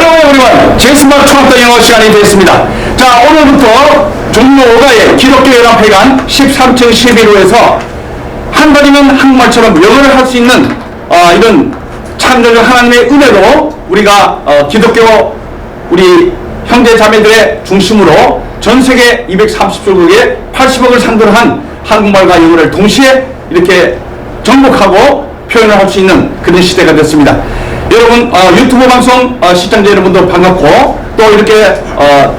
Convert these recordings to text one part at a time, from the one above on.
Hello everyone. 제스막 총학당 영어 시간이 됐습니다. 자, 오늘부터 종로 5가의 기독교연합회관 13층 11호에서 한 달이면 한국말처럼 영어를 할 수 있는 이런 참전을 하나님의 은혜로 우리가 기독교 우리 형제 자매들의 중심으로 전 세계 230개국에 80억을 상대로 한 한국말과 영어를 동시에 이렇게 정복하고 표현을 할 수 있는 그런 시대가 됐습니다. 여러분 유튜브 방송 시청자 여러분도 반갑고 또 이렇게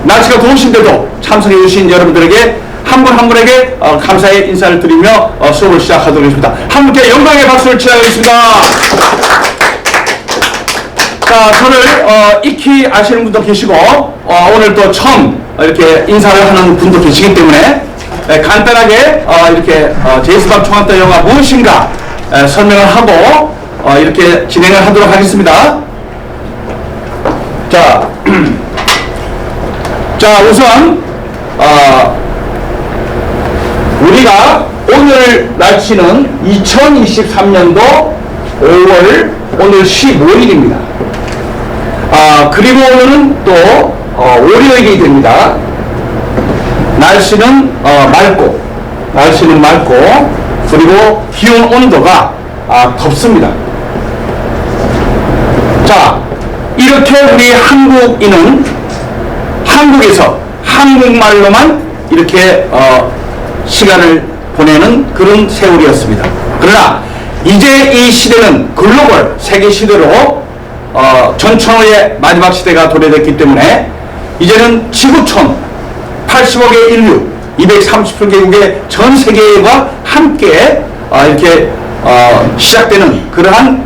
날씨가 더우신데도 참석해 주신 여러분들에게 한 분 한 분에게 감사의 인사를 드리며 수업을 시작하도록 하겠습니다. 함께 영광의 박수를 치하겠습니다. 자, 저를 익히 아시는 분도 계시고 오늘 또 처음 이렇게 인사를 하는 분도 계시기 때문에 간단하게 이렇게 제스밥 총학당 영어가 무엇인가 설명을 하고 이렇게 진행을 하도록 하겠습니다. 자, 자 우선 우리가 오늘 날씨는 2023년도 5월 오늘 15일입니다. 그리고 오늘은 또 월요일이 됩니다. 날씨는 맑고 그리고 기온 온도가 덥습니다. 자, 이렇게 우리 한국인은 한국에서 한국말로만 이렇게 시간을 보내는 그런 세월이었습니다. 그러나 이제 이 시대는 글로벌 세계 시대로 전천후의 마지막 시대가 도래됐기 때문에 이제는 지구촌 80억의 인류 230개국의 전 세계와 함께 이렇게 시작되는 그러한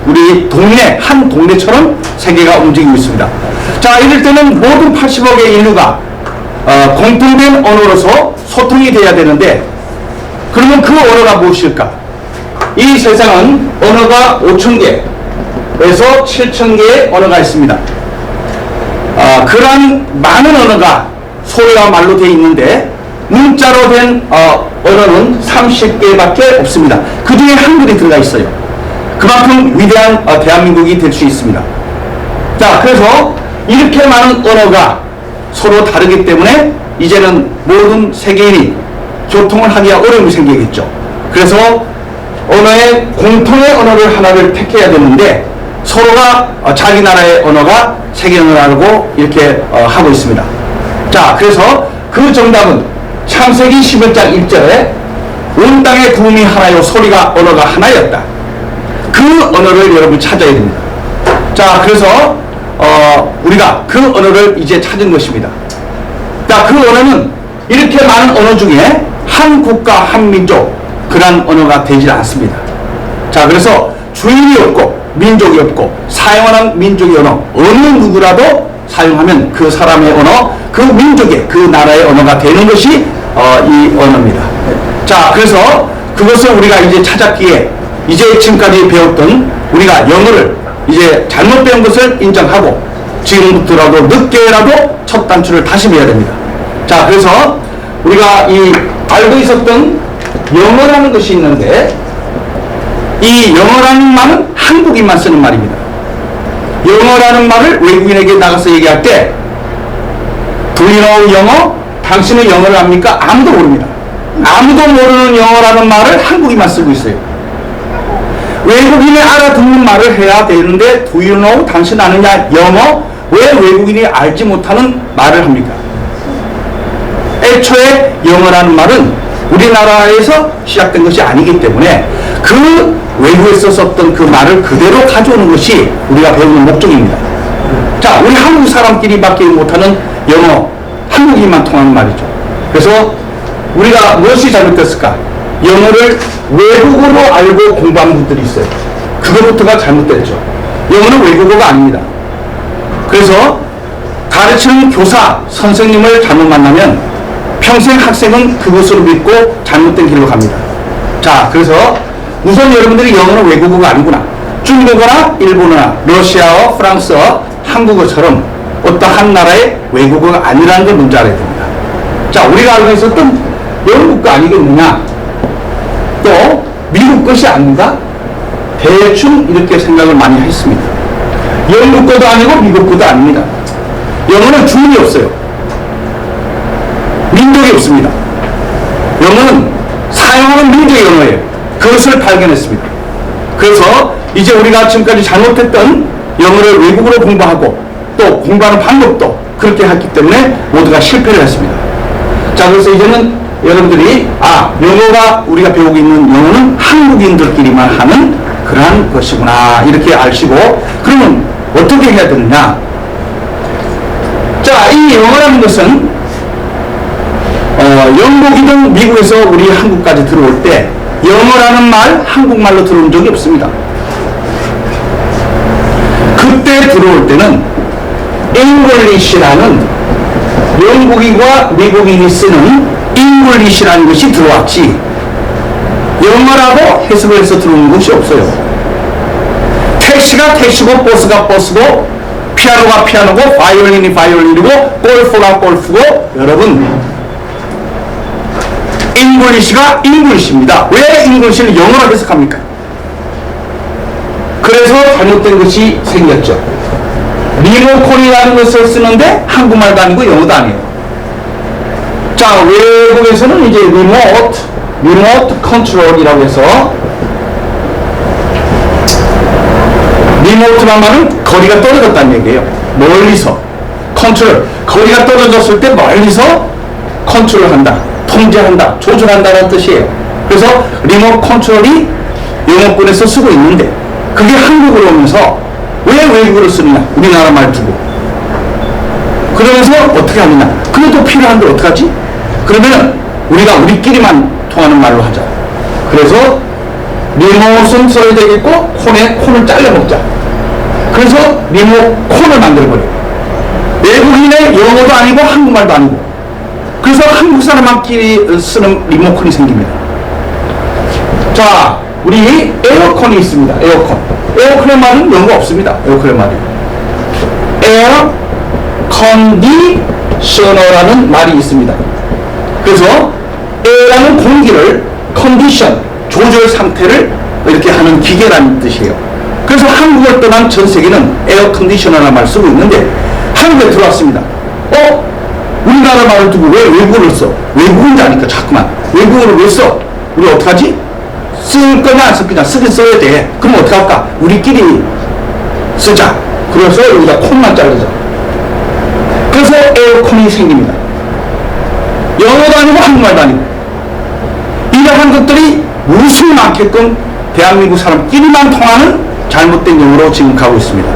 우리 동네 한 동네처럼 세계가 움직이고 있습니다. 자, 이럴 때는 모든 80억의 인류가 공통된 언어로서 소통이 돼야 되는데 그러면 그 언어가 무엇일까? 이 세상은 언어가 5,000개에서 7,000개의 언어가 있습니다. 그러한 많은 언어가 소리와 말로 되어 있는데 문자로 된 언어는 30개밖에 없습니다. 그 중에 한글이 들어가 있어요. 그만큼 위대한 대한민국이 될 수 있습니다. 자, 그래서 이렇게 많은 언어가 서로 다르기 때문에 이제는 모든 세계인이 교통을 하기가 어려움이 생기겠죠. 그래서 언어의 공통의 언어를 하나를 택해야 되는데 서로가 자기 나라의 언어가 세계 언어라고 이렇게 하고 있습니다. 자, 그래서 그 정답은 창세기 11장 1절에 온 땅의 구음이 하나요 소리가 언어가 하나였다. 그 언어를 여러분 찾아야 됩니다. 자, 그래서 우리가 그 언어를 이제 찾은 것입니다. 자, 그 언어는 이렇게 많은 언어 중에 한 국가 한 민족 그런 언어가 되지 않습니다. 자, 그래서 주인이 없고 민족이 없고 사용하는 민족의 언어 어느 누구라도 사용하면 그 사람의 언어 그 민족의 그 나라의 언어가 되는 것이 이 언어입니다. 자, 그래서 그것을 우리가 이제 찾았기에 이제 지금까지 배웠던 우리가 영어를 이제 잘못 배운 것을 인정하고 지금부터라도 늦게라도 첫 단추를 다시 매야 됩니다. 자, 그래서 우리가 이 알고 있었던 영어라는 것이 있는데 이 영어라는 말은 한국인만 쓰는 말입니다. 영어라는 말을 외국인에게 나가서 얘기할 때 Do you know 영어? 당신은 영어를 압니까? 아무도 모릅니다. 아무도 모르는 영어라는 말을 한국인만 쓰고 있어요. 외국인이 알아듣는 말을 해야 되는데 Do you know? 당신 아느냐? 영어? 왜 외국인이 알지 못하는 말을 합니까? 애초에 영어라는 말은 우리나라에서 시작된 것이 아니기 때문에 그 외국에서 썼던 그 말을 그대로 가져오는 것이 우리가 배우는 목적입니다. 자, 우리 한국 사람끼리밖에 못하는 영어, 한국인만 통하는 말이죠. 그래서 우리가 무엇이 잘못됐을까? 영어를 외국어로 알고 공부하는 분들이 있어요. 그것부터가 잘못됐죠. 영어는 외국어가 아닙니다. 그래서 가르치는 교사, 선생님을 잘못 만나면 평생 학생은 그것으로 믿고 잘못된 길로 갑니다. 자, 그래서 우선 여러분들이 영어는 외국어가 아니구나. 중국어나 일본어나 러시아어, 프랑스어, 한국어처럼 어떠한 나라의 외국어가 아니라는 걸 먼저 알아야 됩니다. 자, 우리가 알고 있었던 영국 거 아니겠느냐? 또 미국 것이 아닌가? 대충 이렇게 생각을 많이 했습니다. 영국 거도 아니고 미국 거도 아닙니다. 영어는 주인이 없어요. 민족이 없습니다. 영어는 사용하는 민족의 언어예요. 그것을 발견했습니다. 그래서 이제 우리가 지금까지 잘못했던 영어를 외국어로 공부하고 또 공부하는 방법도 그렇게 했기 때문에 모두가 실패를 했습니다. 자, 그래서 이제는 여러분들이 영어가 우리가 배우고 있는 영어는 한국인들끼리만 하는 그러한 것이구나 이렇게 아시고, 그러면 어떻게 해야 되느냐. 자, 이 영어라는 것은 영국이든 미국에서 우리 한국까지 들어올 때 영어라는 말 한국말로 들어온 적이 없습니다. 그때 들어올 때는 잉글리시라는 영국인과 미국인이 쓰는 잉글리시라는 것이 들어왔지, 영어라고 해석을 해서 들어오는 것이 없어요. 택시가 택시고 버스가 버스고 피아노가 피아노고 바이올린이 바이올린이고 골프가 골프고, 여러분 잉글리시가 잉글리시입니다. 왜 잉글리시를 영어로 해석합니까? 그래서 잘못된 것이 생겼죠. 리모컨이라는 것을 쓰는데 한국말도 아니고 영어도 아니에요. 자, 외국에서는 이제 리모트 컨트롤이라고 해서, 리모트란 말은 거리가 떨어졌다는 얘기예요. 멀리서 컨트롤, 거리가 떨어졌을 때 멀리서 컨트롤한다, 통제한다, 조절한다는 뜻이에요. 그래서 리모트 컨트롤이 영어권에서 쓰고 있는데 그게 한국으로 오면서 왜 외국어를 쓰느냐, 우리나라 말 두고. 그러면서 어떻게 하느냐, 그래도 필요한데 어떡하지? 그러면 우리가 우리끼리만 통하는 말로 하자. 그래서 리모트는 써야 되겠고 콘을 잘라 먹자. 그래서 리모콘을 만들어버려요. 외국인의 영어도 아니고 한국말도 아니고. 그래서 한국 사람만끼리 쓰는 리모컨이 생깁니다. 자, 우리 에어컨이 있습니다. 에어컨의 말은 영어가 없습니다. 에어컨의 말이 에어 컨디셔너라는 말이 있습니다. 그래서 에어라는 공기를, 컨디션, 조절 상태를 이렇게 하는 기계라는 뜻이에요. 그래서 한국을 떠난 전 세계는 에어 컨디셔너라는 말을 쓰고 있는데 한국에 들어왔습니다. 우리나라 말을 두고 왜 외국어를 써? 외국인지 아니까 자꾸만 외국어를 왜 써? 우리 어떡하지? 쓸 거냐 안 쓸 거냐? 쓰긴 써야 돼. 그럼 어떡할까? 우리끼리 쓰자. 그래서 여기다 콘만 자르자. 그래서 에어컨이 생깁니다. 영어도 아니고 한국말도 아니고. 이러한 것들이 무수히 많게끔 대한민국 사람끼리만 통하는 잘못된 영어로 지금 가고 있습니다.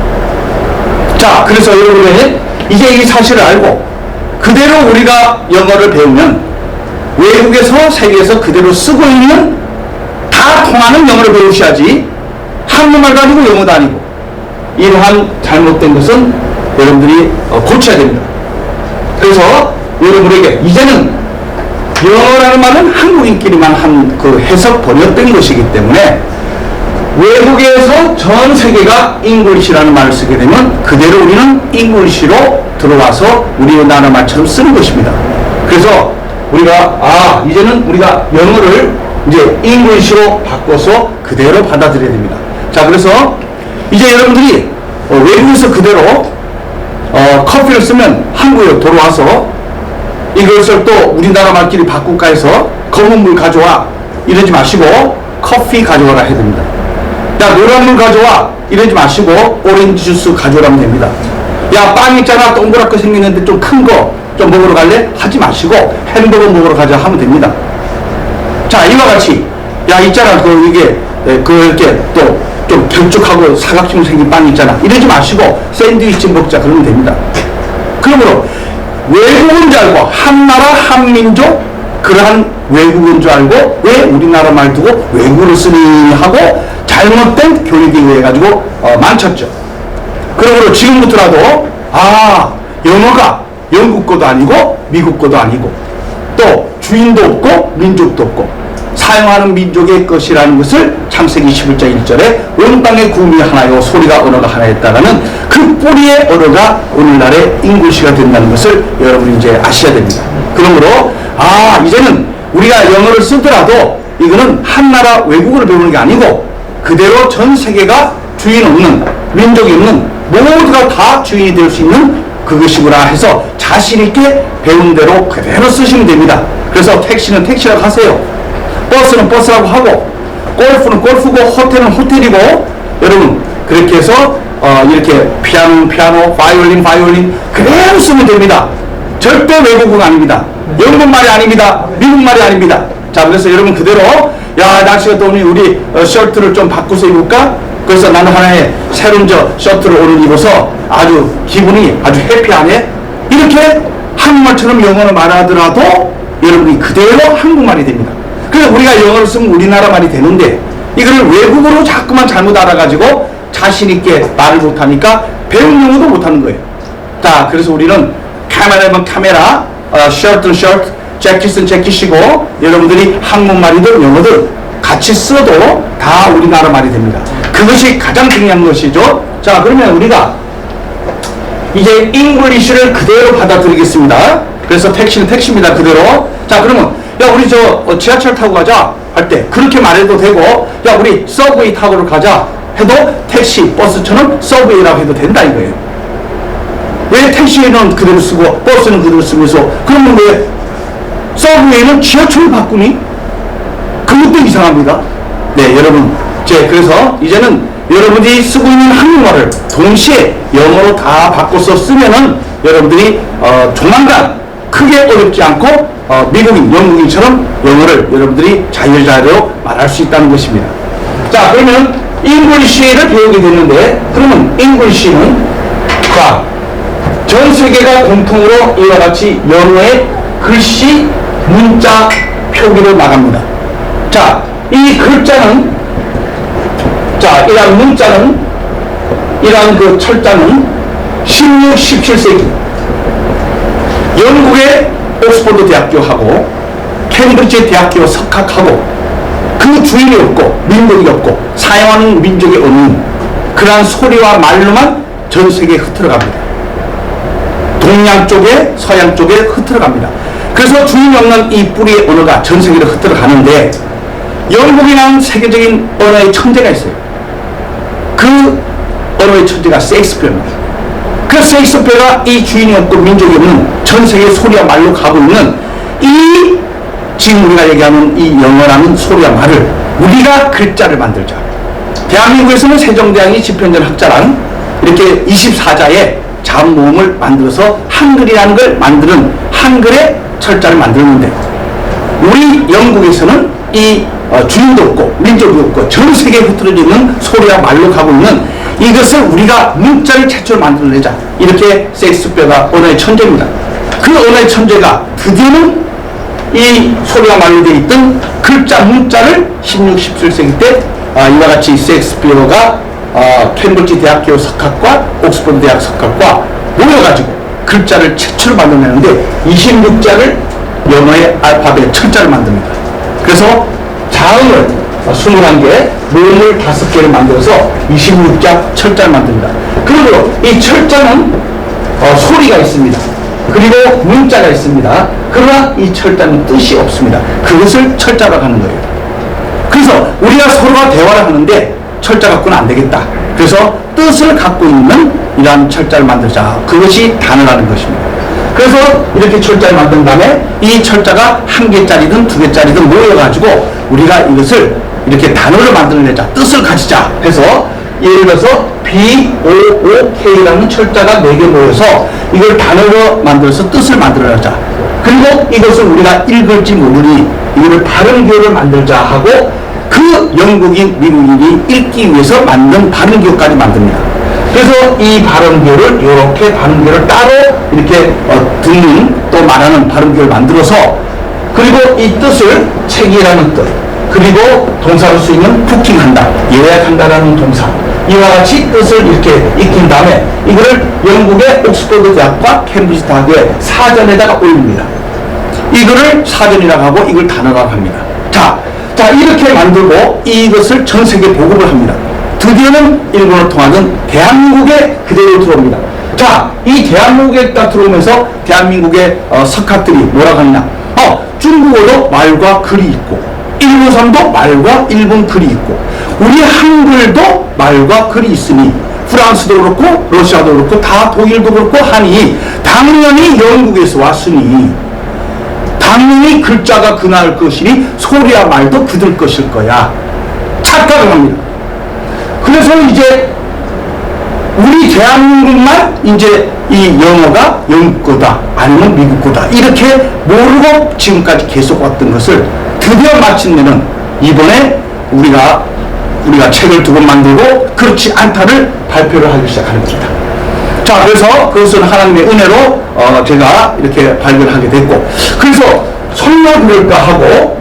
자, 그래서 여러분이 이제 이 사실을 알고 그대로 우리가 영어를 배우면 외국에서 세계에서 그대로 쓰고 있는 다 통하는 영어를 배우셔야지 한국말도 아니고 영어도 아니고. 이러한 잘못된 것은 여러분들이 고쳐야 됩니다. 그래서 여러분에게 이제는 영어라는 말은 한국인끼리만 한 그 해석 번역된 것이기 때문에 외국에서 전 세계가 잉글리시라는 말을 쓰게 되면 그대로 우리는 잉글리시로 들어와서 우리나라 말처럼 쓰는 것입니다. 그래서 우리가 이제는 우리가 영어를 이제 잉글리시로 바꿔서 그대로 받아들여야 됩니다. 자, 그래서 이제 여러분들이 외국에서 그대로 커피를 쓰면 한국에 돌아와서 이것을 또 우리나라 말끼리 바꿀까 해서 검은 물 가져와 이러지 마시고 커피 가져와라 해야 됩니다. 야, 노란 물 가져와 이러지 마시고 오렌지 주스 가져오라면 됩니다. 야, 빵 있잖아 동그랗게 생겼는데 좀 큰 거 좀 먹으러 갈래? 하지 마시고 햄버거 먹으러 가자 하면 됩니다. 자, 이와 같이 야, 있잖아 이게 이렇게 또 좀 길쭉하고 사각형으로 생긴 빵 있잖아 이러지 마시고 샌드위치 먹자 그러면 됩니다. 그러므로 외국인 줄 알고 한나라 한민족 그러한 외국인 줄 알고 왜 우리나라 말 두고 외국어를 쓰니 하고 잘못된 교육에 의해 가지고 망쳤죠. 그러므로 지금부터라도 영어가 영국 거도 아니고 미국 거도 아니고 또 주인도 없고 민족도 없고 사용하는 민족의 것이라는 것을 창세기 11장 1절에 온 땅의 구음이 하나요 소리가 언어가 하나였다라는 그 뿌리의 언어가 오늘날의 잉글리시가 된다는 것을 여러분이 이제 아셔야 됩니다. 그러므로 이제는 우리가 영어를 쓰더라도 이거는 한나라 외국어를 배우는 게 아니고 그대로 전 세계가 주인 없는 민족이 없는 모두가 다 주인이 될 수 있는 그것이구나 해서 자신 있게 배운 대로 그대로 쓰시면 됩니다. 그래서 택시는 택시라고 하세요. 버스는 버스라고 하고, 골프는 골프고, 호텔은 호텔이고, 여러분 그렇게 해서 이렇게 피아노, 바이올린 그대로 쓰면 됩니다. 절대 외국어가 아닙니다. 영국 말이 아닙니다. 미국 말이 아닙니다. 자, 그래서 여러분 그대로, 야, 날씨가 더우니 우리 셔츠를 좀 바꾸서 입을까? 그래서 나는 하나의 새로운 셔츠를 오늘 입어서 아주 기분이 아주 해피하네. 이렇게 한국말처럼 영어를 말하더라도 여러분이 그대로 한국말이 됩니다. 그래서 우리가 영어를 쓰면 우리나라 말이 되는데, 이거를 외국어로 자꾸만 잘못 알아가지고 자신있게 말을 못하니까 배운 영어도 못하는 거예요. 자, 그래서 우리는 카메라면 카메라, 셔츠는 셔츠, 재킷은 재킷이고, 여러분들이 한국말이든 영어든 같이 써도 다 우리나라 말이 됩니다. 그것이 가장 중요한 것이죠. 자, 그러면 우리가 이제 잉글리시를 그대로 받아들이겠습니다. 그래서 택시는 택시입니다. 그대로. 자, 그러면 야, 우리 지하철 타고 가자 할 때 그렇게 말해도 되고, 야, 우리 서브웨이 타고 가자 해도 택시, 버스처럼 서브웨이라고 해도 된다 이거예요. 왜 택시는 그대로 쓰고 버스는 그대로 쓰면서, 그러면 왜 서브웨이는 지하철을 바꾸니? 그것도 이상합니다. 네, 여러분. 그래서 이제는 여러분들이 쓰고 있는 한국말을 동시에 영어로 다 바꿔서 쓰면은 여러분들이 조만간 크게 어렵지 않고 미국인, 영국인처럼 영어를 여러분들이 자유자재로 말할 수 있다는 것입니다. 자, 그러면 잉글리시를 배우게 됐는데, 그러면 잉글리시는 자, 전 세계가 공통으로 이와 같이 영어의 글씨, 문자, 표기로 나갑니다. 자, 이 글자는, 자, 이러한 문자는, 이러한 그 철자는 16, 17세기 영국의 옥스퍼드 대학교하고 캠브리지 대학교 석학하고 그 주인이 없고 민족이 없고 사용하는 민족이 없는 그러한 소리와 말로만 전 세계에 흩어갑니다. 동양 쪽에 서양 쪽에 흩어갑니다. 그래서 주인이 없는 이 뿌리의 언어가 전 세계로 흩어가는데, 영국이라는 세계적인 언어의 천재가 있어요. 그 언어의 천재가 셰익스피어입니다. 그 셰익스피어가 이 주인이 없고 민족이 없는 전 세계 소리와 말로 가고 있는 이 지금 우리가 얘기하는 이 영어라는 소리와 말을 우리가 글자를 만들자. 대한민국에서는 세종대왕이 집현전 학자랑 이렇게 24자의 자모음을 만들어서 한글이라는 걸 만드는 한글의 철자를 만들었는데, 우리 영국에서는 이 주인도 없고 민족이 없고 전 세계에 흩어져 있는 소리와 말로 가고 있는 이것을 우리가 문자를 최초로 만들어내자. 이렇게 셰익스피어가 언어의 천재입니다. 그 언어의 천재가 드디어는 이 소리와 말로 되어 있던 글자, 문자를 16, 17세기 때 이와 같이 셰익스피어가 캠브리지 대학교 석학과 옥스퍼드 대학 석학과 모여가지고 글자를 최초로 만들어내는데 26자를 영어의 알파벳 철자를 만듭니다. 그래서 자음을 21개, 모음을 5개를 만들어서 26자 철자를 만듭니다. 그리고 이 철자는 소리가 있습니다. 그리고 문자가 있습니다. 그러나 이 철자는 뜻이 없습니다. 그것을 철자라고 하는 거예요. 그래서 우리가 서로가 대화를 하는데 철자 갖고는 안 되겠다. 그래서 뜻을 갖고 있는 이러한 철자를 만들자. 그것이 단어라는 것입니다. 그래서 이렇게 철자를 만든 다음에 이 철자가 1개짜리든 2개짜리든 모여가지고 우리가 이것을 이렇게 단어를 만들어내자. 뜻을 가지자 해서, 예를 들어서 BOOK라는 철자가 4개 모여서 이걸 단어로 만들어서 뜻을 만들어내자. 그리고 이것을 우리가 읽을지 모르니 이거를 발음기호를 만들자 하고 그 영국인, 미국인이 읽기 위해서 만든 발음기호까지 만듭니다. 그래서 이 발음기호를 이렇게 발음기호를 따로 이렇게 듣는 또 말하는 발음기호를 만들어서, 그리고 이 뜻을 책이라는 뜻, 그리고 동사로 쓰이는 부킹한다, 예약한다라는 동사, 이와 같이 뜻을 이렇게 익힌 다음에 이거를 영국의 옥스퍼드 대학과 캠브리지 대학의 사전에다가 올립니다. 이거를 사전이라고 하고 이걸 단어라고 합니다. 자, 이렇게 만들고 이것을 전 세계에 보급을 합니다. 드디어는 일본을 통하는 대한민국에 그대로 들어옵니다. 자, 이 대한민국에 딱 들어오면서 대한민국의 석학들이 뭐라고 하느냐. 중국어도 말과 글이 있고, 일본사도 말과 일본 글이 있고, 우리 한글도 말과 글이 있으니 프랑스도 그렇고 러시아도 그렇고 다 독일도 그렇고 하니 당연히 영국에서 왔으니 당연히 글자가 그날 것이니 소리야 말도 그들 것일 거야. 착각을 합니다. 그래서 이제 우리 대한민국만 이제 이 영어가 영국 거다 아니면 미국 거다 이렇게 모르고 지금까지 계속 왔던 것을 드디어 마침내는 이번에 우리가 책을 두 권 만들고 그렇지 않다를 발표를 하기 시작하는 겁니다. 자, 그래서 그것은 하나님의 은혜로 제가 이렇게 발견하게 됐고, 그래서 설마 그럴까 하고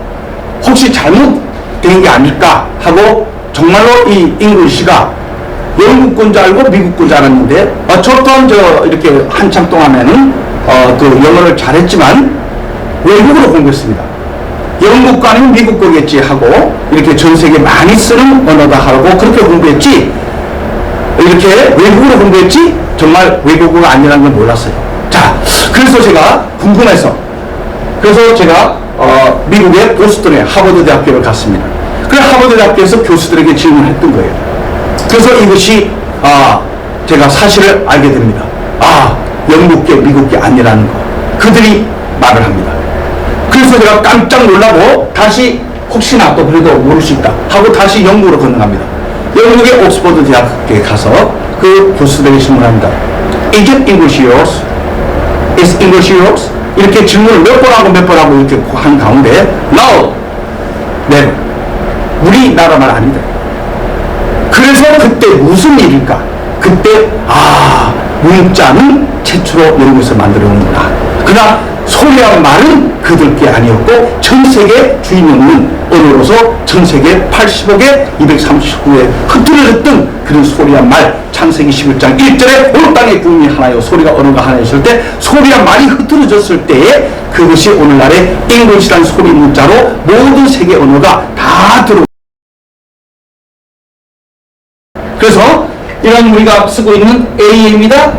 혹시 잘못된 게 아닐까 하고 정말로 이 잉글리시가 영국 건 줄 알고 미국 건 줄 알았는데 어쨌든 이렇게 한참 동안에는 그 영어를 잘했지만 외국어로 공부했습니다. 영국 거 아니면 미국 거겠지 하고 이렇게 전 세계 많이 쓰는 언어다 하고 그렇게 공부했지 이렇게 외국어로 공부했지 정말 외국어가 아니라는 걸 몰랐어요. 자, 그래서 제가 궁금해서 그래서 제가 미국의 보스턴의 하버드 대학교를 갔습니다. 그래서 하버드 대학교에서 교수들에게 질문했던 거예요. 그래서 이것이 제가 사실을 알게 됩니다. 영국계 미국계 아니라는 거 그들이 말을 합니다. 그래서 제가 깜짝 놀라고 다시 혹시나 또 그래도 모를 수 있다 하고 다시 영국으로 건너갑니다. 영국의 옥스퍼드 대학교에 가서 그 교수들에게 질문합니다. Is it English yours? Is English yours? 이렇게 질문을 몇 번 하고 몇 번 하고 이렇게 한 가운데 No! 네, 우리나라 말 아니다. 그래서 그때 무슨 일일까? 그때 문자는 최초로 영국에서 만들어 놓는구나. 그러나 소리와 말은 그들 게 아니었고 전 세계 주인 없는 언어로서 전 세계 80억에 239에 흩어졌던 그런 소리와 말 창세기 11장 1절에 온 땅의 구름이 하나요 소리가 언어가 하나였을 때 소리와 말이 흩어졌을 때에 그것이 오늘날의 잉글리시라는 소리 문자로 모든 세계 언어가 다 들어. 그래서 이런 우리가 쓰고 있는 AM이다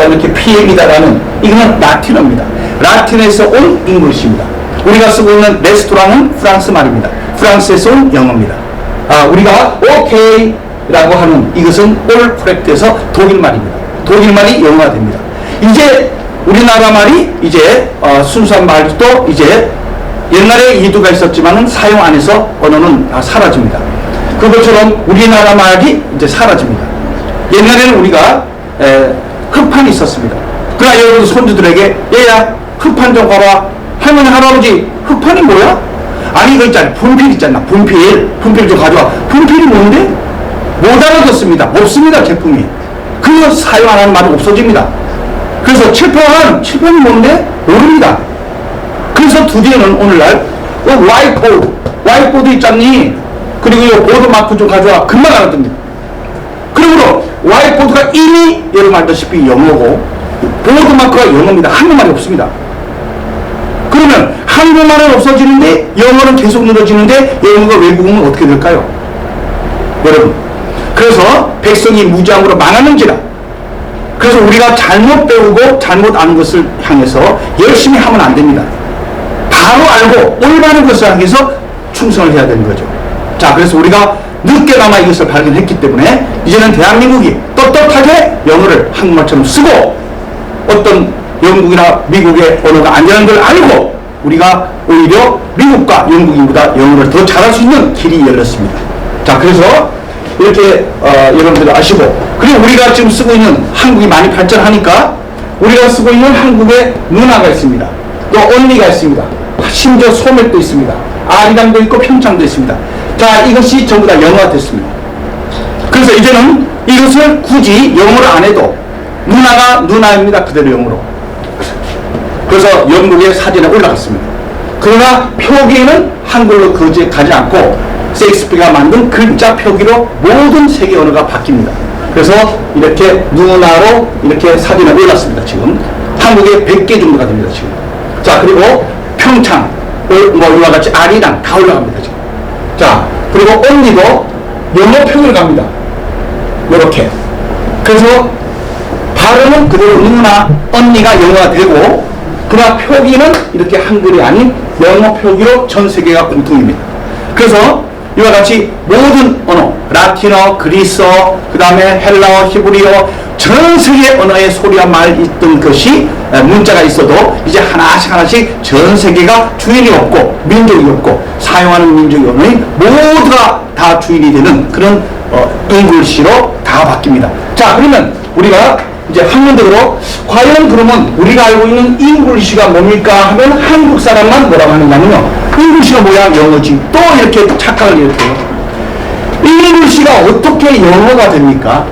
이렇게 PM이다라는 이거는 라틴어입니다. 라틴에서 온 잉글리시입니다. 우리가 쓰고 있는 레스토랑은 프랑스 말입니다. 프랑스에서 온 영어입니다. 우리가 오케이라고 하는 이것은 올 코렉트에서 독일 말입니다. 독일 말이 영어가 됩니다. 이제 우리나라 말이 이제 순수한 말도 이제 옛날에 이두가 있었지만은 사용 안에서 언어는 다 사라집니다. 그것처럼 우리나라 말이 이제 사라집니다. 옛날에는 우리가 흑판이 있었습니다. 그러나 여러분 손주들에게 얘야 흑판 좀 봐라. 할머니 할아버지 흑판이 뭐야? 아니 이거 있잖아 분필 있잖아 분필 좀 가져와. 분필이 뭔데? 못 알아듣습니다. 없습니다. 제품이 그거 사용 안 하는 말이 없어집니다. 그래서 칠판이 뭔데? 모릅니다. 그래서 드디어는 오늘날 와이트보드 있잖니 그리고 이 보드 마크 좀 가져와. 금방 알아듣습니다. 그러므로 와이트보드가 이미 여러분 알다시피 영어고 보드 마크가 영어입니다. 한국말이 없습니다. 그러면 한국말은 없어지는데 영어는 계속 늘어지는데 영어가 외국어는 어떻게 될까요? 여러분 그래서 백성이 무지함으로 망하는지라. 그래서 우리가 잘못 배우고 잘못 아는 것을 향해서 열심히 하면 안 됩니다. 바로 알고 올바른 것을 향해서 충성을 해야 되는 거죠. 자, 그래서 우리가 늦게나마 이것을 발견했기 때문에 이제는 대한민국이 떳떳하게 영어를 한국말처럼 쓰고 어떤 영국이나 미국의 언어가 아니라는 걸 알고 우리가 오히려 미국과 영국인보다 영어를 더 잘할 수 있는 길이 열렸습니다. 자, 그래서 이렇게 여러분들 아시고 그리고 우리가 지금 쓰고 있는 한국이 많이 발전하니까 우리가 쓰고 있는 한국의 문화가 있습니다. 또 언니가 있습니다. 심지어 소맥도 있습니다. 아리랑도 있고 평창도 있습니다. 자, 이것이 전부 다 영어가 됐습니다. 그래서 이제는 이것을 굳이 영어를 안 해도 누나가 누나입니다. 그대로 영어로. 그래서 영국의 사진에 올라갔습니다. 그러나 표기는 한글로 가지 않고 셰익스피어가 만든 글자 표기로 모든 세계 언어가 바뀝니다. 그래서 이렇게 누나로 이렇게 사진에 올랐습니다. 지금 한국에 100개 정도가 됩니다. 지금. 자, 그리고 평창 이와 같이 아리랑 다 올라갑니다. 지금. 자, 그리고 언니도 영어 표기를 갑니다. 이렇게. 그래서 발음은 그대로 누나, 언니가 영어가 되고 그러나 표기는 이렇게 한글이 아닌 영어 표기로 전 세계가 공통입니다. 그래서 이와 같이 모든 언어, 라틴어, 그리스어, 그 다음에 헬라어, 히브리어, 전 세계 언어에 소리와 말 있던 것이 문자가 있어도 이제 하나씩 전 세계가 주인이 없고 민족이 없고 사용하는 민족의 언어이 모두가 다 주인이 되는 그런 잉글리시로 다 바뀝니다. 자, 그러면 우리가 이제 학문적으로 과연 그러면 우리가 알고 있는 잉글리시가 뭡니까 하면 한국 사람만 뭐라고 하느냐면요, 잉글리시가 뭐야? 영어지. 또 이렇게 착각을 이렇게 해요. 잉글리시가 어떻게 영어가 됩니까?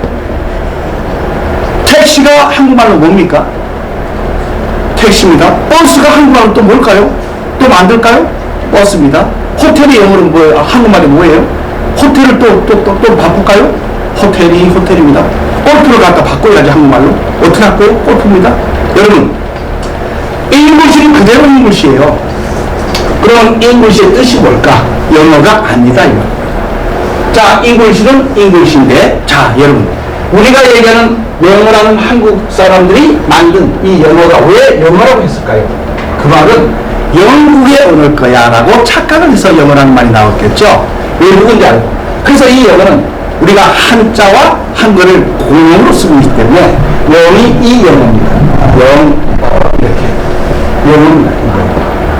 택시가 한국말로 뭡니까? 택시입니다. 버스가 한국말로 또 뭘까요? 또 만들까요? 버스입니다. 호텔이 영어로 뭐예요? 한국말이 뭐예요? 호텔을 또 바꿀까요? 호텔이 호텔입니다. 골프를 갖다 바꿔야지 한국말로. 어떻게 할까요? 골프입니다. 여러분, 잉글리시는 그대로 잉글리시예요. 그럼 잉글리시의 뜻이 뭘까? 영어가 아니다 이거. 자, 잉글리시는 잉글리시인데, 자 여러분, 우리가 얘기하는 영어라는 한국 사람들이 만든 이 영어가 왜 영어라고 했을까요? 그 말은 영국의 언어일 거야 라고 착각을 해서 영어라는 말이 나왔겠죠. 왜 누군지 알고. 그래서 이 영어는 우리가 한자와 한글을 공용으로 쓰고 있기 때문에 영이 이 영어입니다. 이렇게 영어입니다.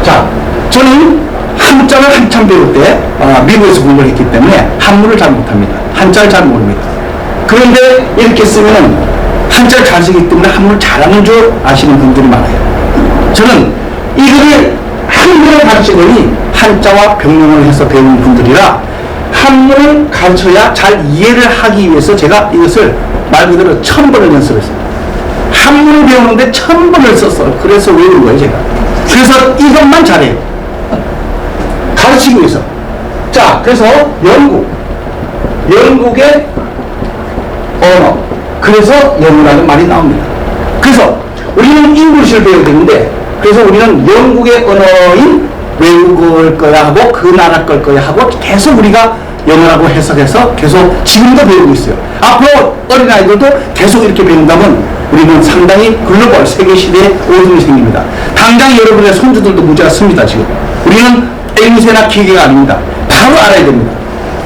자, 저는 한자를 한참 배울 때 미국에서 공부를 했기 때문에 한문을 잘 못합니다. 한자를 잘 모릅니다. 그런데 이렇게 쓰면 한자를 잘 쓰기 때문에 한문을 잘하는 줄 아시는 분들이 많아요. 저는 이거를 한문을 가르치더니 한자와 병명을 해서 배우는 분들이라 한문을 가르쳐야 잘 이해를 하기 위해서 제가 이것을 말 그대로 1000번을 연습했습니다. 한문을 배우는데 1000번을 썼어요. 그래서 외우는 거예요, 제가. 그래서 이것만 잘해요. 가르치기 위해서. 자, 그래서 영국의 언어. 그래서 영어라는 말이 나옵니다. 그래서 우리는 잉글리시를 배워야 되는데, 그래서 우리는 영국의 언어인 외국어일 거야 하고 그 나라 걸 거야 하고 계속 우리가 영어라고 해석해서 계속 지금도 배우고 있어요. 앞으로 어린아이들도 계속 이렇게 배운다면 우리는 상당히 글로벌 세계시대의 오름이 생깁니다. 당장 여러분의 손주들도 문제가 씁니다. 지금 우리는 앵무새나 기계가 아닙니다. 바로 알아야 됩니다.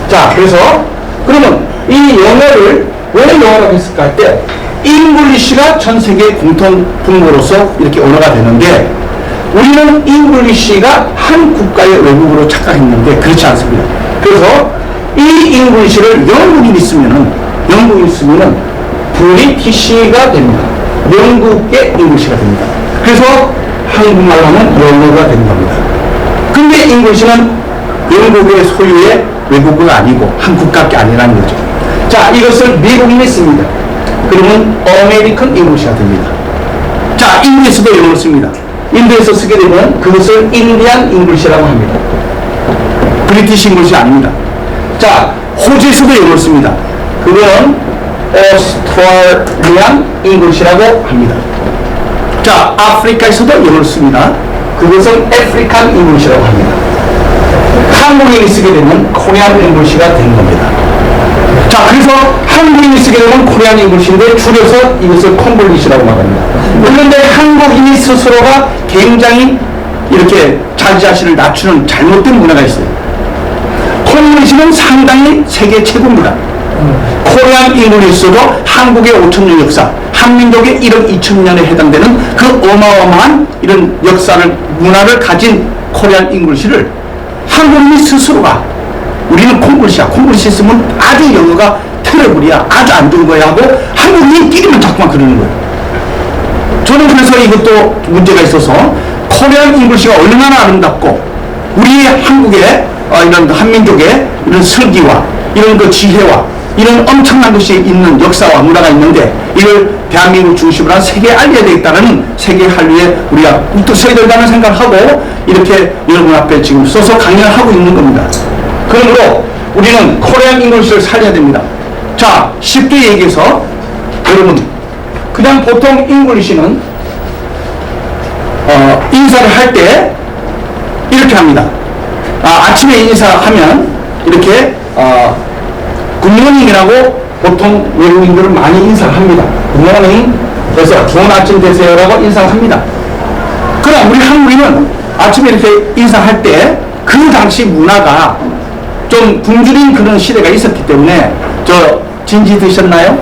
자, 그래서 그러면 이 영어를 왜 영어라고 했을까 할 때 잉글리시가 전 세계 공통 분모로서 이렇게 언어가 되는데, 우리는 잉글리시가 한 국가의 외국어로 착각했는데 그렇지 않습니다. 그래서 이 잉글리시를 영국인이 쓰면은 브리티시가 됩니다. 영국의 잉글리시가 됩니다. 그래서 한국말로 하면 영어가 되는 겁니다. 근데 잉글리시는 영국의 소유의 외국어가 아니고 한 국가밖에 아니라는 거죠. 자, 이것을 미국인이 씁니다. 그러면 아메리칸 잉글리시가 됩니다. 자, 인도에서도 영어를 씁니다. 인도에서 쓰게 되면 그것을 인디안 잉글리시라고 합니다. 브리티시 잉글리시 아닙니다. 자, 호주에서도 영어를 씁니다. 그건 오스트레일리안 잉글리시라고 합니다. 자, 아프리카에서도 영어를 씁니다. 그것은 아프리칸 잉글리시라고 합니다. 한국인이 쓰게 되면 코리안 잉글리시가 되는 겁니다. 자, 그래서 한국인이 쓰게 되면 코리안 잉글리시인데 줄여서 이것을 콩글리시라고 말합니다. 그런데 한국인이 스스로가 굉장히 이렇게 자기 자신을 낮추는 잘못된 문화가 있어요. 콩글리시는 상당히 세계 최고입니다. 코리안 잉글리시도 한국의 5000년 역사, 한민족의 1억 2천년에 해당되는 그 어마어마한 이런 역사를, 문화를 가진 코리안 잉글리시를 한국인이 스스로가 우리는 콩글리시 쓰면 아주 영어가 테러블이야, 아주 안 좋은 거야 하고 한국인끼리만 자꾸만 그러는 거예요. 저는 그래서 이것도 문제가 있어서 코리안 잉글리시가 얼마나 아름답고 우리 한국의 이런 한민족의 이런 설기와 이런 그 지혜와 이런 엄청난 것이 있는 역사와 문화가 있는데 이걸 대한민국 중심으로 한 세계에 알려야 되겠다는 세계 한류에 우리가 또 써야 된다는 생각을 하고 이렇게 여러분 앞에 지금 써서 강연을 하고 있는 겁니다. 그러므로 우리는 코리안 잉글리시를 살려야 됩니다. 자, 쉽게 얘기해서 여러분 그냥 보통 잉글리시는 인사를 할 때 이렇게 합니다. 아침에 인사하면 이렇게 굿모닝이라고 보통 외국인들은 많이 인사를 합니다. 굿모닝 그래서 좋은 아침 되세요라고 인사를 합니다. 그럼 우리 한국인은 아침에 이렇게 인사할 때 그 당시 문화가 좀 굶주린 그런 시대가 있었기 때문에 진지 드셨나요?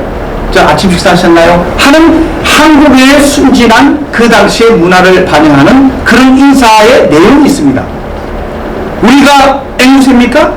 아침 식사하셨나요? 하는 한국의 순진한 그 당시의 문화를 반영하는 그런 인사의 내용이 있습니다. 우리가 앵무새입니까?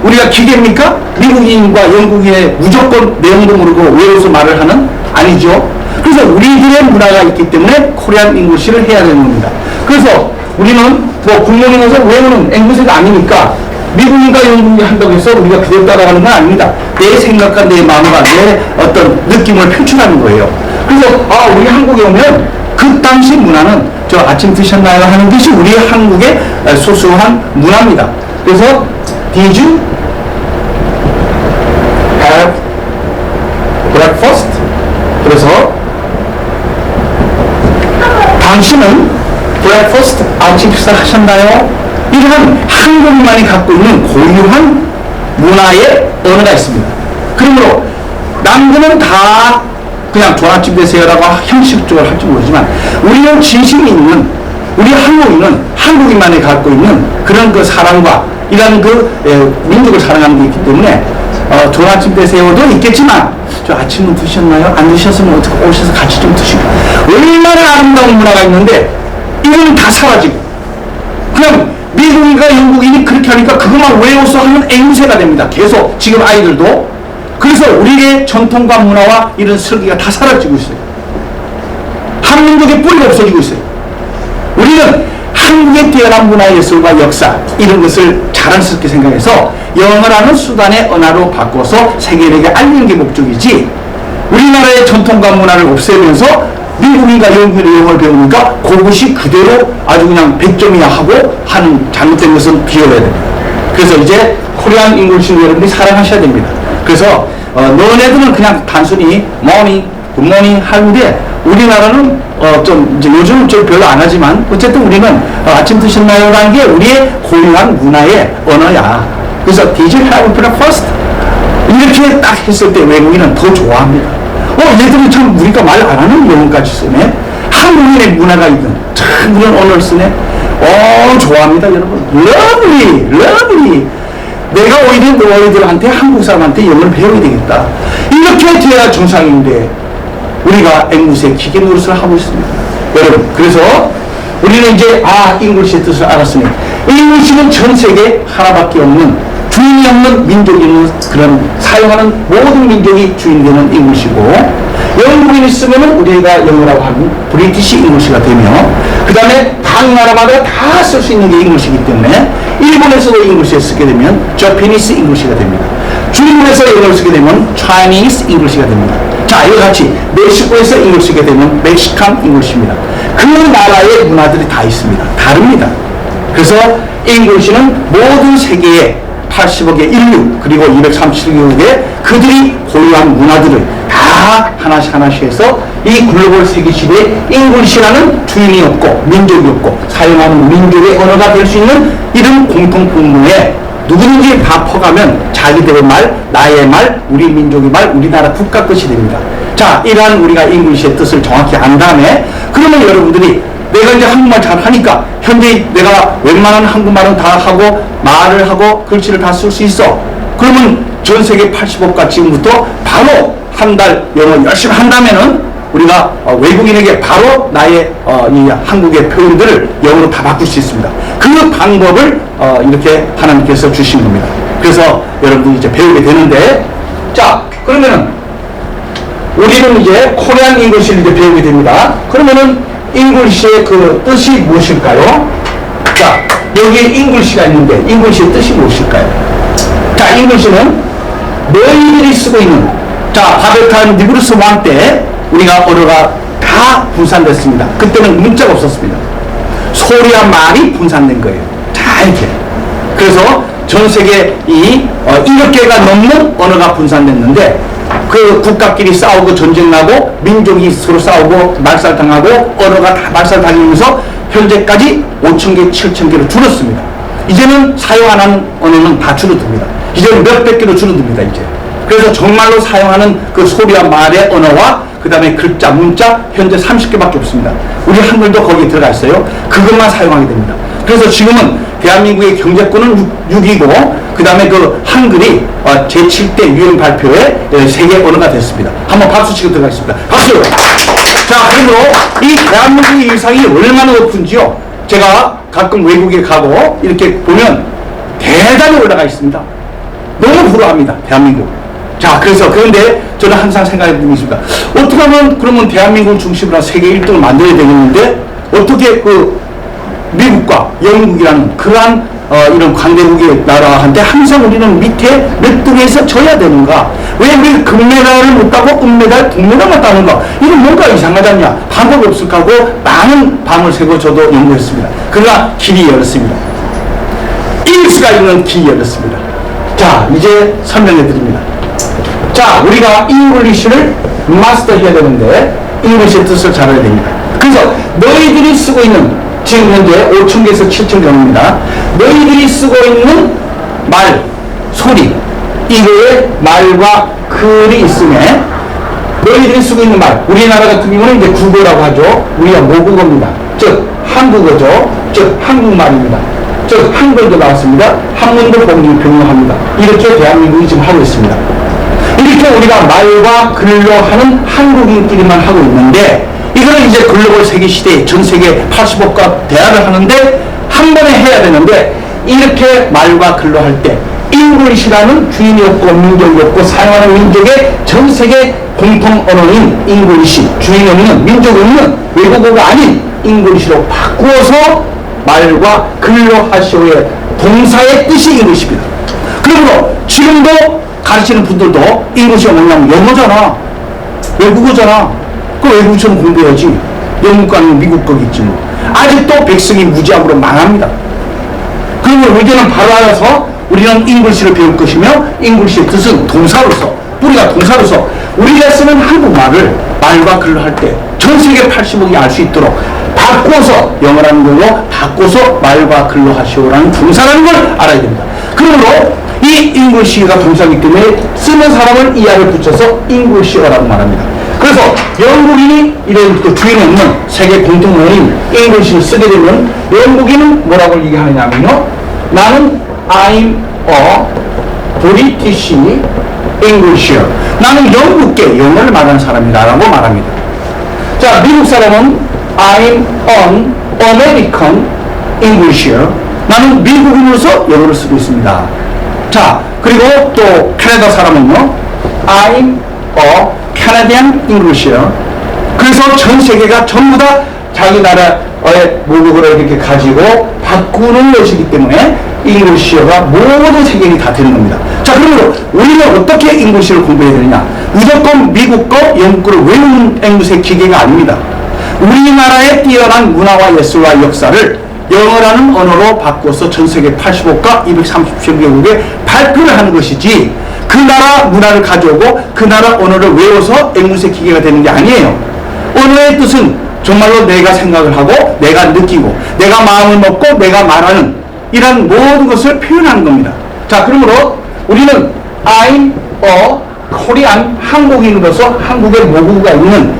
우리가 기계입니까? 미국인과 영국인의 무조건 내용도 모르고 외워서 말을 하는? 아니죠. 그래서 우리들의 문화가 있기 때문에 코리안 잉글리시를 해야 되는 겁니다. 그래서 우리는 굿모닝에서 외우는 앵무새가 아니니까 미국인과 영국인이 한다고 해서 우리가 그대로 따라가는 건 아닙니다. 내 생각과 내 마음과 내 어떤 느낌을 표출하는 거예요. 그래서 우리 한국에 오면 그 당시 문화는 아침 드셨나요? 하는 것이 우리 한국의 소소한 문화입니다. 그래서 Did you have breakfast? 그래서 당신은 breakfast, 아침 식사 하셨나요? 이러한 한국만이 갖고 있는 고유한 문화의 언어가 있습니다. 그러므로 남들은 다 그냥 좋은 아침 되세요라고 형식적으로 할지 모르지만 우리는 진심이 있는 우리 한국인은 한국인만이 갖고 있는 그런 그 사랑과 이런 민족을 사랑하는 게 있기 때문에 좋은 아침 되세요도 있겠지만 아침은 드셨나요? 안 드셨으면 어떻게 오셔서 같이 좀 드시고 얼마나 아름다운 문화가 있는데 이건 다 사라지고 그냥 미국인과 영국인이 그렇게 하니까 그것만 외워서 하는 앵무새가 됩니다. 계속 지금 아이들도. 그래서 우리의 전통과 문화와 이런 슬기가 다 사라지고 있어요. 한민족의 뿌리가 없어지고 있어요. 우리는 한국의 뛰어난 문화 예술과 역사 이런 것을 자랑스럽게 생각해서 영어라는 수단의 언어로 바꿔서 세계에게 알리는 게 목적이지 우리나라의 전통과 문화를 없애면서 미국인과 영국인의 영어를 배우니까 그것이 그대로 아주 그냥 100점이야 하고 하는 잘못된 것은 비워야 됩니다. 그래서 이제 코리안 잉글리시를 여러분들이 사랑하셔야 됩니다. 그래서 너네들은 그냥 단순히 모닝, 굿모닝 하는데 우리나라는 좀 이제 요즘은 좀 별로 안 하지만 어쨌든 우리는 아침 드셨나요? 라는 게 우리의 고유한 문화의 언어야. 그래서 Did you have breakfast? 이렇게 딱 했을 때 외국인은 더 좋아합니다. 얘들은 참 우리가 말 안 하는 영어까지 쓰네. 한국인의 문화가 있는 참 그런 언어를 쓰네. 좋아합니다 여러분. 러블리. 내가 오히려 너희들한테 한국 사람한테 영어를 배워야 되겠다. 이렇게 돼야 정상인데 우리가 앵무새 기계 노릇을 하고 있습니다. 여러분 그래서 우리는 이제 잉글리시의 뜻을 알았으니 잉글리시는 전 세계 하나밖에 없는 주인이 없는 민족이 있는 그런 사용하는 모든 민족이 주인되는 잉글리시고 영국인이 쓰면 우리가 영어라고 하는 브리티시 잉글리시가 되며 그 다음에 각 나라마다 다 쓸 수 있는 게 잉글리시이기 때문에 일본에서도 잉글리시를 쓰게 되면 저피니스 잉글리시가 됩니다. 중국에서 영어를 쓰게 되면 차이니스 잉글리시가 됩니다. 자, 이와 같이 멕시코에서 잉글리시 쓰게 되면 멕시칸 잉글리시입니다. 그 나라의 문화들이 다 있습니다. 다릅니다. 그래서 잉글리시는 모든 세계에 80억의 인류 그리고 237개국의 그들이 고유한 문화들을 다 하나씩 해서 이 글로벌 세계 시대에 잉글리시라는 주인이 없고 민족이 없고 사용하는 민족의 언어가 될 수 있는 이런 공통 분모에 누구든지 다 퍼가면 자기들의 말, 나의 말, 우리 민족의 말, 우리나라 국가 것이 됩니다. 자, 이러한 우리가 잉글리시의 뜻을 정확히 안 다음에 그러면 여러분들이 내가 이제 한국말 잘 하니까 현재 내가 웬만한 한국말은 다 하고 말을 하고 글씨를 다 쓸 수 있어. 그러면 전 세계 80억가 지금부터 바로 한 달 영어 열심히 한다면은 우리가 외국인에게 바로 나의 이 한국의 표현들을 영어로 다 바꿀 수 있습니다. 그 방법을 이렇게 하나님께서 주신 겁니다. 그래서 여러분들이 이제 배우게 되는데 자 그러면은 우리는 이제 코리안 잉글리시를 이제 배우게 됩니다. 그러면은 잉글리시의 그 뜻이 무엇일까요? 자, 여기에 잉글리시가 있는데 잉글리시의 뜻이 무엇일까요? 자, 잉글리시는 너희들이 쓰고 있는 자, 바벨탄 니브루스 왕 때 우리가 언어가 다 분산됐습니다. 그때는 문자가 없었습니다. 소리와 말이 분산된 거예요. 자, 이렇게. 그래서 전 세계 이 1억 개가 넘는 언어가 분산됐는데 그 국가끼리 싸우고 전쟁 나고 민족이 서로 싸우고 말살당하고 언어가 다 말살당하면서 현재까지 5,000개, 7,000개로 줄었습니다. 이제는 사용하는 언어는 다 줄어듭니다. 이제는 몇백 개로 줄어듭니다. 이제. 그래서 정말로 사용하는 그 소리와 말의 언어와 그 다음에 글자, 문자 현재 30개밖에 없습니다. 우리 한글도 거기에 들어가 있어요. 그것만 사용하게 됩니다. 그래서 지금은 대한민국의 경제권은 6위고 그 다음에 그 한글이 제7대 유행 발표에 세계 언어가 됐습니다. 한번 박수 치고 들어가겠습니다. 박수! 자, 그러므로 이 대한민국의 위상이 얼마나 높은지요. 제가 가끔 외국에 가고 이렇게 보면 대단히 올라가 있습니다. 너무 부러워합니다. 대한민국. 자, 그런데 저는 항상 생각해 보고 있습니다. 어떻게 하면 그러면 대한민국을 중심으로 세계 1등을 만들어야 되겠는데 어떻게 미국과 영국이라는 그러한 이런 강대국의 나라한테 항상 우리는 밑에 몇 등에서 져야 되는가? 왜 우리 금메달을 못 따고 은메달, 동메달만 따는가? 이건 뭔가 이상하지 않냐? 방법이 없을까 하고 많은 밤을 새고 저도 연구했습니다. 그러나 길이 열렸습니다. 이길 수가 있는 길이 열렸습니다. 자, 이제 설명해 드립니다. 자, 우리가 잉글리시를 마스터해야 되는데 잉글리시의 뜻을 잘 알아야 됩니다. 그래서 너희들이 쓰고 있는 지금 현재 5,000개에서 7,000개입니다. 너희들이 쓰고 있는 말, 소리, 이거에 말과 글이 있음에 너희들이 쓰고 있는 말, 우리나라 같은 경우는 이제 국어라고 하죠. 우리가 모국어입니다. 즉 한국어죠. 즉 한국말입니다. 즉 한글도 나왔습니다. 한문도 병용합니다. 이렇게 대한민국이 지금 하고 있습니다. 이렇게 우리가 말과 글로 하는 한국인끼리만 하고 있는데 이거는 이제 글로벌 세계 시대에 전 세계 80억과 대화를 하는데 한 번에 해야 되는데 이렇게 말과 글로 할 때 잉글리시라는 주인이 없고 민족이 없고 사용하는 민족의 전 세계 공통 언어인 잉글리시, 주인 없는 민족 없는 외국어가 아닌 잉글리시로 바꾸어서 말과 글로 하시오의 동사의 뜻이 잉글리시입니다. 그러므로 지금도 가르치는 분들도 잉글리시가 뭐냐면 영어잖아, 외국어잖아. 그 외국처럼 공부해야지. 영국과 아니면 미국 거겠지 뭐. 아직도 백성이 무지함으로 망합니다. 그러면 우리는 바로 알아서 우리는 잉글리시를 배울 것이며 잉글리시의 뜻은 동사로서 뿌리가 동사로서 우리가 쓰는 한국말을 말과 글로 할 때 전 세계 80억이 알 수 있도록 바꿔서 영어라는 걸로 바꿔서 말과 글로 하시오라는 동사라는 걸 알아야 됩니다. 그러므로 이 잉글리시가 동사이기 때문에 쓰는 사람을 이하를 붙여서 잉글리시어라고 말합니다. 그래서 영국인이 이런 그 주인 없는 세계 공통어인 잉글리시를 쓰게 되면 영국인은 뭐라고 얘기하느냐면요. 나는 I'm a British Englisher. 나는 영국계 영어를 말하는 사람이다 라고 말합니다. 자, 미국 사람은 I'm an American Englisher. 나는 미국인으로서 영어를 쓰고 있습니다. 자, 그리고 또 캐나다 사람은요. I'm a Canadian Englisher. 그래서 전 세계가 전부 다 자기 나라의 모국어를 이렇게 가지고 바꾸는 것이기 때문에 잉글리시어가 모든 세계인이 다 되는 겁니다. 자, 그러면 우리는 어떻게 잉글리시를 공부해야 되느냐? 무조건 미국 거, 영국 거를 외우는 앵무새 기계가 아닙니다. 우리나라의 뛰어난 문화와 예술과 역사를 영어라는 언어로 바꿔서 전 세계 85가 230개국에 발표를 하는 것이지 그 나라 문화를 가져오고 그 나라 언어를 외워서 앵무새 기계가 되는 게 아니에요. 언어의 뜻은 정말로 내가 생각을 하고 내가 느끼고 내가 마음을 먹고 내가 말하는 이런 모든 것을 표현하는 겁니다. 자, 그러므로 우리는 I'm a Korean 한국인으로서 한국의 모국어가 있는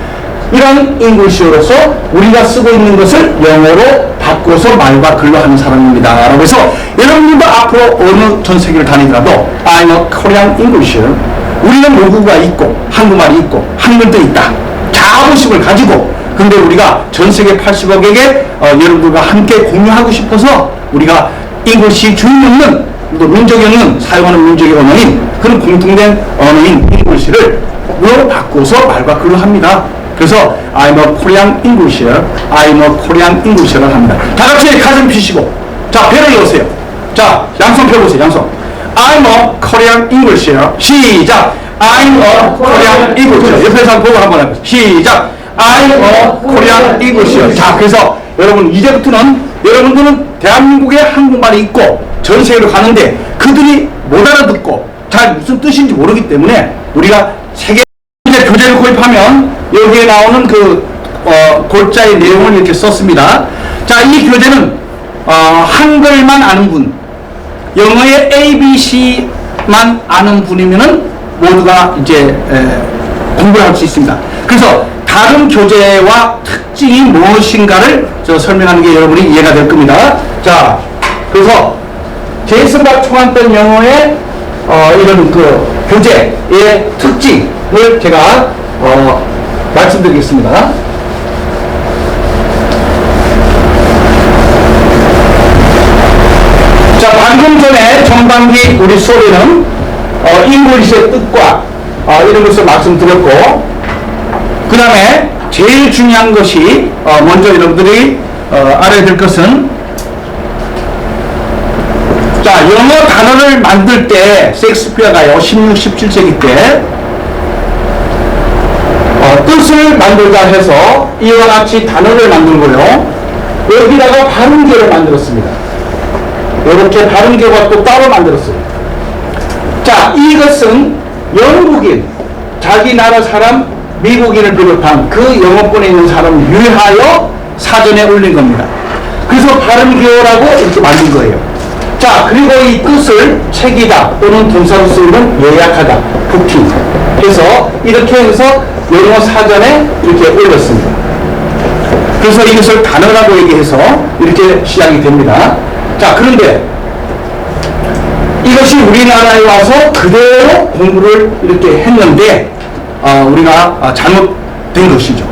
이런 잉글리시어로서 우리가 쓰고 있는 것을 영어로 바꿔서 말과 글로 하는 사람입니다 라고 해서 여러분들도 앞으로 어느 전 세계를 다니더라도 I'm a Korean Englisher, 우리는 모국어가 있고 한국말이 있고 한글도 있다 자부심을 가지고 근데 우리가 전 세계 80억에게 여러분들과 함께 공유하고 싶어서 우리가 잉글리시 주인 없는 또 민족이 없는 사용하는 민족의 언어인 그런 공통된 언어인 잉글리시를 로 바꿔서 말과 글로 합니다. 그래서 I'm a Korean Englisher, I'm a Korean Englisher를 합니다. 다 같이 가슴 피시고 자, 배를 넣으세요. 자, 양손 펴보세요. 양손. I'm a Korean Englisher. 시작. I'm a Korean Englisher. 옆에 사람 보고 한번 해보세요. 시작. I'm a Korean Englisher. 자, 그래서 여러분 이제부터는 여러분들은 대한민국에 한국말이 있고 전 세계로 가는데 그들이 못 알아듣고 잘 무슨 뜻인지 모르기 때문에 우리가 세계 이제 교재를 구입하면 여기에 나오는 그 골자의 내용을 이렇게 썼습니다. 자, 이 교재는 한글만 아는 분, 영어의 ABC만 아는 분이면은 모두가 이제 공부를 할 수 있습니다. 그래서 다른 교재와 특징이 무엇인가를 설명하는 게 여러분이 이해가 될 겁니다. 자, 그래서 제이슨 박 총학단 영어의 이런 그 교재의 특징을 제가 말씀드리겠습니다. 자, 방금 전에 전반기 우리 수업에는 잉글리시의 뜻과 이런 것을 말씀드렸고, 그 다음에 제일 중요한 것이 먼저 여러분들이 알아야 될 것은, 자, 영어 단어를 만들 때 셰익스피어가요 16, 17세기 때 뜻을 만들자 해서 이와 같이 단어를 만들고요, 여기다가 발음계를 만들었습니다. 이렇게 발음계가 또 따로 만들었어요. 자, 이것은 영국인, 자기 나라 사람, 미국인을 비롯한 그 영어권에 있는 사람을 위하여 사전에 올린 겁니다. 그래서 발음기호라고 이렇게 만든 거예요. 자, 그리고 이 뜻을 책이다 또는 동사로 쓰이는 예약하다, 부킹 해서 이렇게 해서 영어 사전에 이렇게 올렸습니다. 그래서 이것을 단어라고 얘기해서 이렇게 시작이 됩니다. 자, 그런데 이것이 우리나라에 와서 그대로 공부를 이렇게 했는데 우리가 잘못된 것이죠.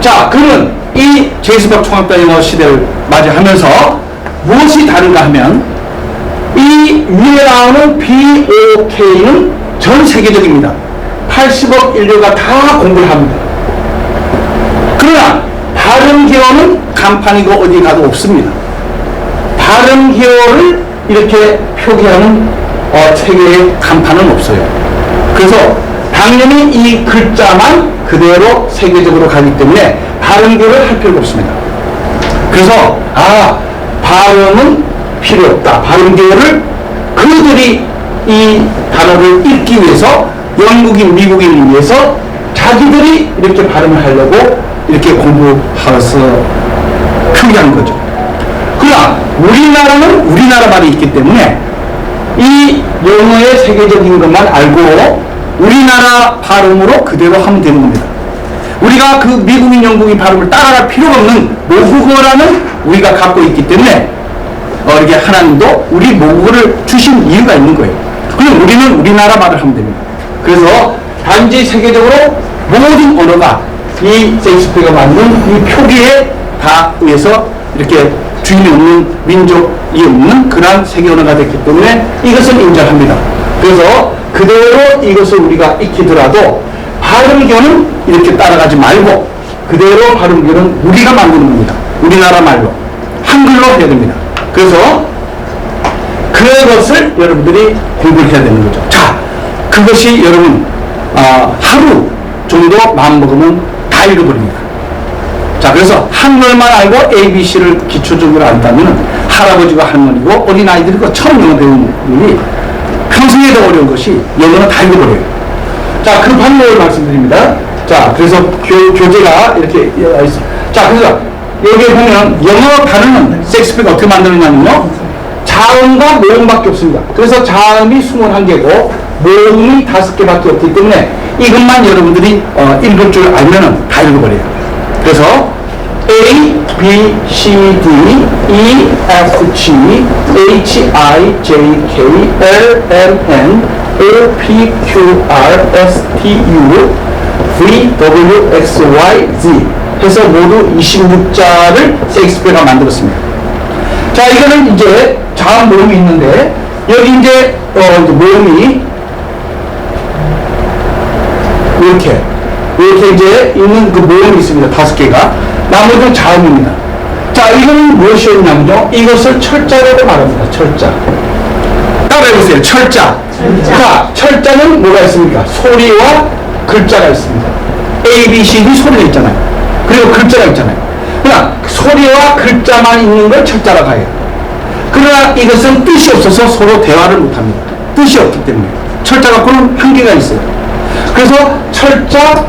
자, 그러면 이 제이슨 박 총학단 영어 시대를 맞이하면서 무엇이 다른가 하면, 이 위에 나오는 BOK는 전 세계적입니다. 80억 인류가 다 공부를 합니다. 그러나 발음기호는 간판이고 어디 가도 없습니다. 발음기호를 이렇게 표기하는 책의 간판은 없어요. 그래서 당연히 이 글자만 그대로 세계적으로 가기 때문에 발음기호를 할 필요가 없습니다. 그래서 발음은 필요 없다. 발음기호를 그들이 이 단어를 읽기 위해서, 영국인, 미국인을 위해서 자기들이 이렇게 발음을 하려고 이렇게 공부해서 표기한 거죠. 그러나 우리나라는 우리나라 말이 있기 때문에 이 영어의 세계적인 것만 알고 우리나라 발음으로 그대로 하면 되는 겁니다. 우리가 그 미국인, 영국인 발음을 따라갈 필요가 없는 모국어라는 우리가 갖고 있기 때문에 이렇게 하나님도 우리 모국어를 주신 이유가 있는 거예요. 그럼 우리는 우리나라 말을 하면 됩니다. 그래서 단지 세계적으로 모든 언어가 이 셰익스피어가 만든 이 표기에 다 의해서 이렇게 주인이 없는, 민족이 없는 그러한 세계 언어가 됐기 때문에 이것을 인정합니다. 그래서 그대로 이것을 우리가 익히더라도 발음교는 이렇게 따라가지 말고 그대로 발음교는 우리가 만드는 겁니다. 우리나라 말로 한글로 해야 됩니다. 그래서 그것을 여러분들이 공부를 해야 되는 거죠. 자, 그것이 여러분 하루 정도 마음먹으면 다 읽어버립니다. 자, 그래서 한글만 알고 ABC를 기초적으로 안다면 할아버지가 할머니고 어린아이들이 처음 영어 배우는 분이 평생에도 어려운 것이 영어는 다 읽어버려요. 자, 그 방법을 말씀드립니다. 자, 그래서 교재가 이렇게 있어. 자, 그래서 여기에 보면 영어 단어는 셰익스피어가 어떻게 만드느냐면요, 자음과 모음밖에 없습니다. 그래서 자음이 21개고 모음이 5개밖에 없기 때문에 이것만 여러분들이 읽을 줄 알면은 다 읽어버려요. 그래서 A, B, C, D, E, F, G, H, I, J, K, L, M, N, O, P, Q, R, S, T, U, V, W, X, Y, Z 해서 모두 26자를 셰익스피어가 만들었습니다. 자, 이거는 이제 자음 모음이 있는데, 여기 이제 모음이 이렇게 이제 있는 그 모음이 있습니다. 5개가. 나머지는 자음입니다. 자, 이거는 무엇이었냐면요, 이것을 철자라고 말합니다. 철자. 따라해보세요. 철자. 자, 철자는 뭐가 있습니까? 소리와 글자가 있습니다. A, B, C, D 소리가 있잖아요. 그리고 글자가 있잖아요. 그러나 소리와 글자만 있는 걸 철자라고 해요. 그러나 이것은 뜻이 없어서 서로 대화를 못합니다. 뜻이 없기 때문에. 철자 갖고는 한계가 있어요. 그래서 철자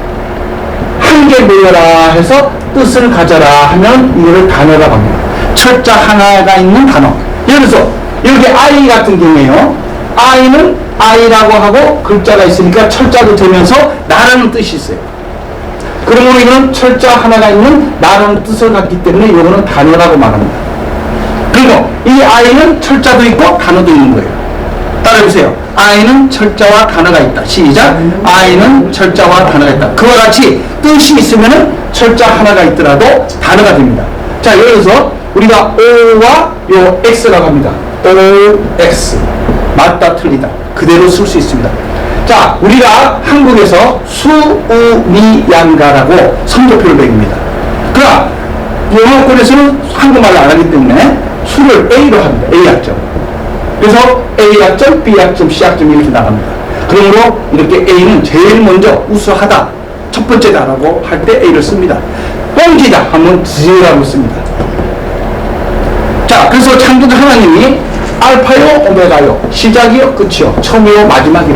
한 개 모여라 해서 뜻을 가져라 하면 이거를 단어라고 합니다. 철자 하나가 있는 단어. 예를 들어서 여기 I 같은 경우에요, I는 I라고 하고 글자가 있으니까 철자도 되면서 나라는 뜻이 있어요. 그러므로 이거는 철자 하나가 있는 나라는 뜻을 갖기 때문에 이거는 단어라고 말합니다. 그리고 이 I는 철자도 있고 단어도 있는 거예요. 따라해보세요. I는 철자와 단어가 있다. 시작. I는 철자와 단어가 있다. 그와 같이 뜻이 있으면은 철자 하나가 있더라도 단어가 됩니다. 자, 예를 들어서 우리가 O와 요 X라고 합니다. OX. 맞다, 틀리다. 그대로 쓸 수 있습니다. 자, 우리가 한국에서 수우미양가라고 성조표를 매깁니다. 그러나 영어권에서는 한국말을 안 하기 때문에 수를 A로 합니다. A학점. 그래서 A학점, B학점, C학점 이렇게 나갑니다. 그러므로 이렇게 A는 제일 먼저 우수하다, 첫 번째다라고 할 때 A를 씁니다. 뻥지다 하면 Z라고 씁니다. 자, 그래서 창조주 하나님이 알파요, 오메가요, 시작이요, 끝이요, 처음이요, 마지막이요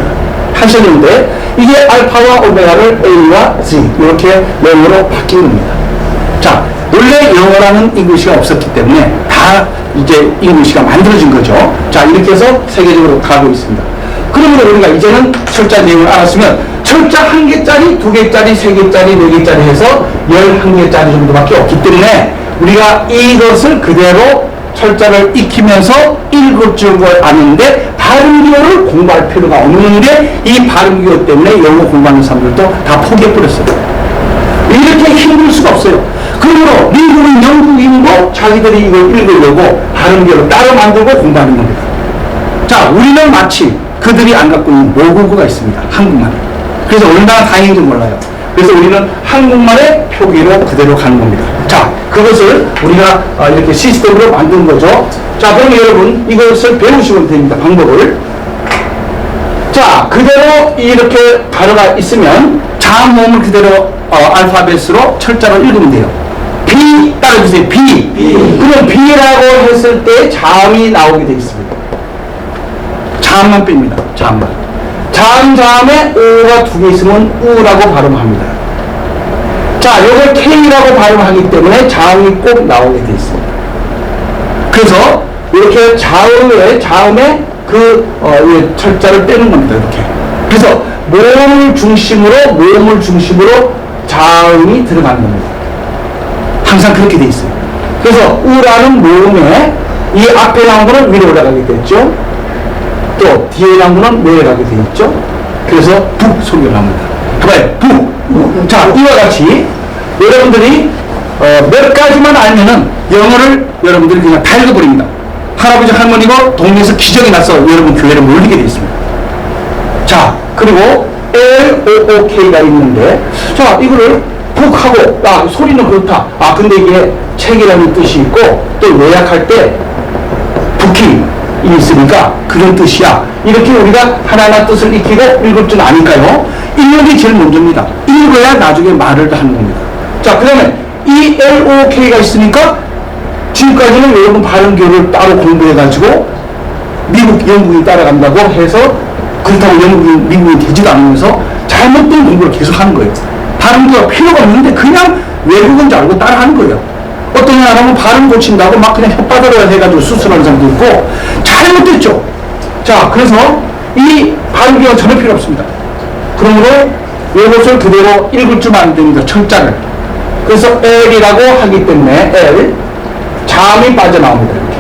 하셨는데 이게 알파와 오메가를 A와 Z 이렇게 영어로 바뀐 겁니다. 자, 원래 영어라는 잉글리시가 없었기 때문에 다 이제 잉글리시가 만들어진 거죠. 자, 이렇게 해서 세계적으로 가고 있습니다. 그러면 우리가 이제는 철자 내용을 알았으면 철자 1개짜리, 2개짜리, 3개짜리, 4개짜리 해서 11개짜리 정도밖에 없기 때문에 우리가 이것을 그대로 철자를 익히면서 읽을 줄 아는데 발음기호를 공부할 필요가 없는데 이 발음기호 때문에 영어 공부하는 사람들도 다 포기해버렸어요. 이렇게 힘들 수가 없어요. 그러므로 미국은 영국인도 자기들이 이걸 읽으려고 발음기호를 따로 만들고 공부하는 겁니다. 자, 우리는 마치 그들이 안 갖고 있는 모국어가 있습니다. 한국말. 그래서 얼마나 다행인지 몰라요. 그래서 우리는 한국말의 표기로 그대로 가는 겁니다. 자, 그것을 우리가 이렇게 시스템으로 만든 거죠. 자, 그럼 여러분 이것을 배우시면 됩니다. 방법을. 자, 그대로 이렇게 단어가 있으면 자음모음을 그대로 알파벳으로 철자로 읽으면 돼요. B 따라주세요. B. 그럼 B라고 했을 때 자음이 나오게 되어 있습니다. 자음만 뺍니다. 자음만. 자음에 O가 2개 있으면 우라고 발음합니다. 자, 이걸 K라고 발음하기 때문에 자음이 꼭 나오게 되어 있습니다. 그래서 이렇게 자음에 그 철자를 떼는 겁니다. 이렇게. 그래서 모음을 중심으로 자음이 들어가는 겁니다. 항상 그렇게 되어 있어요. 그래서 우라는 모음에 이 앞에 나온 거는 위로 올라가게 됐죠. 또 뒤에 나온 거는 내려가게 되어 있죠. 그래서 북 소리가 납니다. 봐봐요. 북. 자, 이와 같이 여러분들이 몇 가지만 알면은 영어를 여러분들이 그냥 다 읽어버립니다. 할아버지 할머니가 동네에서 기적이 나서 여러분 교회를 몰리게 되어 있습니다. 자, 그리고 LOOK가 있는데, 자, 이거를 북하고, 소리는 그렇다. 근데 이게 책이라는 뜻이 있고, 또 요약할 때 북히 있으니까 그런 뜻이야. 이렇게 우리가 하나하나 뜻을 익히고 읽을 줄 아니까요. 읽는 게 제일 먼저입니다. 읽어야 나중에 말을 하는 겁니다. 자, 그 다음에 이 LOK가 있으니까 지금까지는 여러분 발음교를 따로 공부해가지고 영국이 따라간다고 해서 그렇다고 미국이 되지도 않으면서 잘못된 공부를 계속 하는 거예요. 발음교가 필요가 없는데 그냥 외국인 줄 알고 따라하는 거예요. 어떤 사람은 발음 고친다고 막 그냥 혓바닥으로 해가지고 수술하는 사람도 있고 잘못됐죠. 자, 그래서 이 발음교가 전혀 필요 없습니다. 그러므로 이것을 그대로 읽을 줄만 안 됩니다. 철자를. 그래서 L이라고 하기 때문에 L 자음이 빠져나옵니다. 이렇게.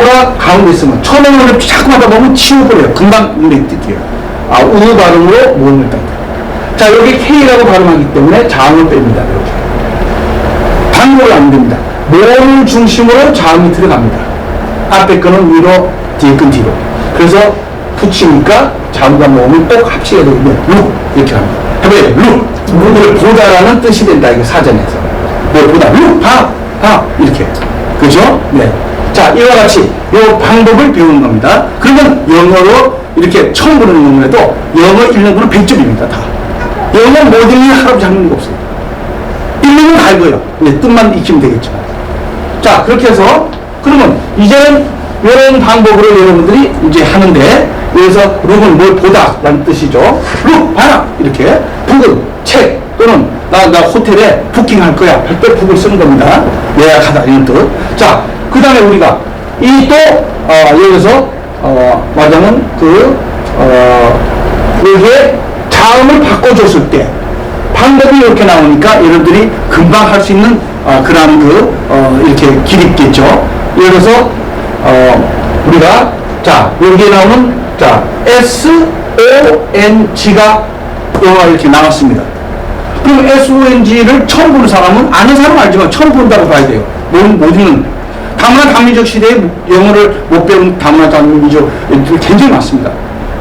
O가 가운데 있으면 처음에는 자꾸 하다 보면 치워버려요. 금방 눈에 띄게요. 우 발음으로 모음을 뺀다. 자, 여기 K라고 발음하기 때문에 자음을 뺍니다. 이렇게. 반복을 안 됩니다. 모음을 중심으로 자음이 들어갑니다. 앞에 거는 위로, 뒤에 건 뒤로. 그래서 붙이니까 자음과 모음을 꼭 합치게 되면 룩 이렇게 합니다. 해봐요. 룩. 룩을 보다라는 뜻이 된다. 이게 사전에서. 뭘 보다. 룩, 봐 이렇게. 그죠? 네. 자, 이와 같이 이 방법을 배우는 겁니다. 그러면 영어로 이렇게 처음 보는 영어에도 영어 읽는 거는 100점입니다. 다. 영어 못 읽는 할아버지 한 명도 없어요. 읽는 건 다 읽어요. 뜻만 익히면 되겠죠. 자, 그렇게 해서 그러면 이제는 이런 방법으로 여러분들이 이제 하는데, 여기서 룩은 뭘 보다 라는 뜻이죠. 룩 봐라 이렇게. 북은 책 또는 나 호텔에 부킹할 거야 할 때 북을 쓰는 겁니다. 예약하다 이런 뜻. 자, 그 다음에 우리가 이 또 여기서 말하자면 여기에 자음을 바꿔줬을 때 방법이 이렇게 나오니까 여러분들이 금방 할 수 있는 그런 이렇게 길이 있겠죠. 예를 들어서 우리가 자 여기에 나오는 자 SONG가 영어가 이렇게 나왔습니다. 그럼 SONG를 처음 보는 사람은 아는 사람은 알지만 처음 본다고 봐야 돼요. 모두는 다문화 다민족 시대에 영어를 못 배운 다문화 다민족들이 굉장히 많습니다.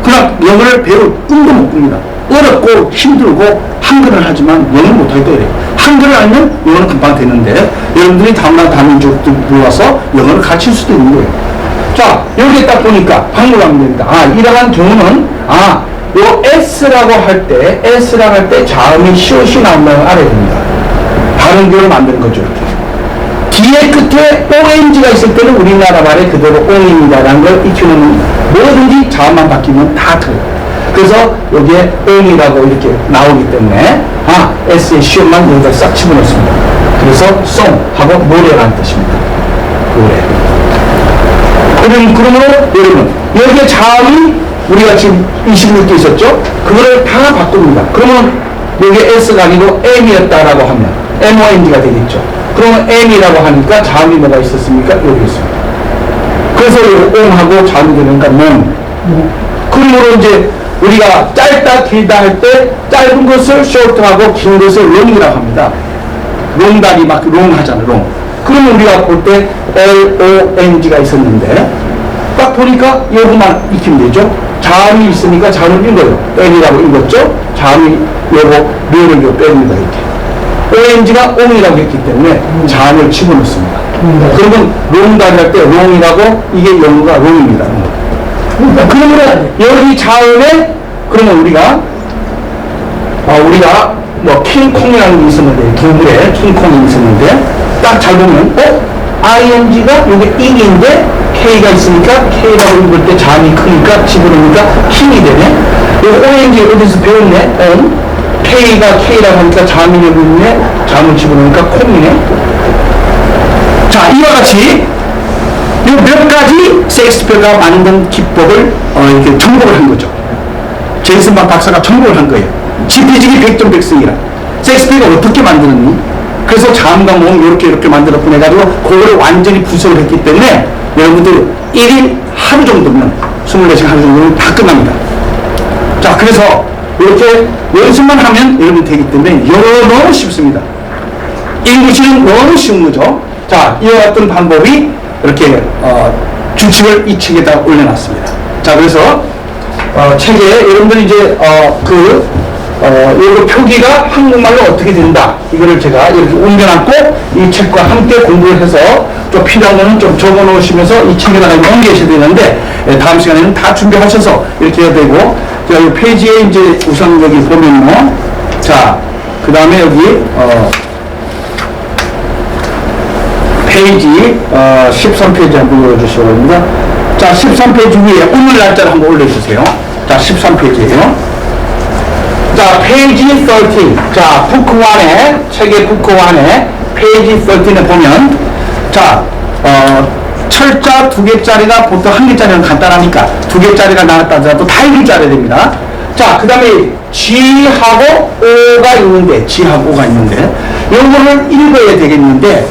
그러나 영어를 배울 꿈도 못 꿉니다. 어렵고 힘들고 한글을 하지만 영어를 못하기 때문에 한글을 알면 영어는 금방 되는데 여러분들이 다문화 다민족들 모아서 영어를 가르칠 수도 있는 거예요. 자 여기에 딱 보니까 박물하면 됩니다. 이러한 경우는 요 S라고 할 때 자음이 시옷이 나온다는 걸 알아야 됩니다. 발음교를 만드는 거죠. 이렇게. 뒤에 끝에 ONG가 있을 때는 우리나라 말에 그대로 옹입니다라는 걸 익히는 뭐든지 자음만 바뀌면 다 틀려요. 그래서 여기에 옹이라고 이렇게 나오기 때문에 S의 시옷만 여기다 싹 집어넣습니다. 그래서 송하고 노래라는 뜻입니다. 노래. 그러므로 여러분 여기에 자음이 우리가 지금 26개 있었죠? 그거를 다 바꿉니다. 그러면 여기에 S가 아니고 M이었다라고 하면 MONG가 되겠죠. 그러면 M이라고 하니까 자음이 뭐가 있었습니까? 여기 있습니다. 그래서 여기 옹하고 자음이 되니까 몽. 그러므로 이제 우리가 짧다 길다 할 때 짧은 것을 short하고 긴 것을 long이라고 합니다. 롱다리 막 롱 하잖아, 롱. 그러면 우리가 볼 때 LONG가 있었는데 딱 보니까 요거만 익히면 되죠. 자음이 있으니까 자음을 읽어요. N이라고 읽었죠. 자음이 요거 류를 뺍니다. 이렇게. ONG가 옹이라고 했기 때문에 자음을 집어넣습니다. 그러면 롱다리 할 때 롱이라고 이게 영어가 롱입니다. 그러면 여기 자음에 그러면 우리가 뭐 킹콩이라는 게 있었는데 동물에 킹콩이 있었는데 딱 잘 보면 ING가 여기 ing인데 K가 있으니까 K라고 읽을 때 자음이 크니까 집어넣으니까 킹이 되네. 여기 ONG 어디서 배웠네? K가 K라고 하니까 자음이 여기 있네. 자음을 집어넣으니까 콩이네. 자 이와 같이 몇 가지 셰익스피어가 만든 기법을 이렇게 정복을 한 거죠. 제이슨 박 박사가 정복을 한 거예요. 지피지기 백전백승이라. 셰익스피어가 어떻게 만드느니? 그래서 자음과 모음 이렇게 만들었고 해가지고 그거를 완전히 분석을 했기 때문에 여러분들 1일 하루 정도면 24시간 하루 정도면 다 끝납니다. 자 그래서 이렇게 연습만 하면 여러분 되기 때문에 너무 쉽습니다. 잉글리시는 너무 쉬운 거죠. 자 이와 같은 방법이 이렇게 규칙을 이 책에다 올려놨습니다. 자 그래서 책에 여러분들이 이제 이 표기가 한국말로 어떻게 된다 이거를 제가 이렇게 옮겨놨고 이 책과 함께 공부를 해서 좀 필요한 거는 좀 적어 놓으시면서 이 책에다가 옮기셔야 되는데 다음 시간에는 다 준비하셔서 이렇게 해야 되고 자, 이 페이지에 이제 우선 여기 보면요. 자 그 다음에 여기 페이지 13페이지 한번 올려주시기 바랍니다. 자 13페이지 위에 오늘 날짜를 한번 올려주세요. 자 13페이지에요. 자 페이지 13 자 북 1에 책의 북 1에 페이지 13에 보면 자 철자 2개짜리가 보통 1개짜리는 간단하니까 2개짜리가 나왔다 하더라도 다 읽을 줄 알아야 됩니다. 자 그 다음에 G하고 O가 있는데 G하고 O가 있는데 이거를 읽어야 되겠는데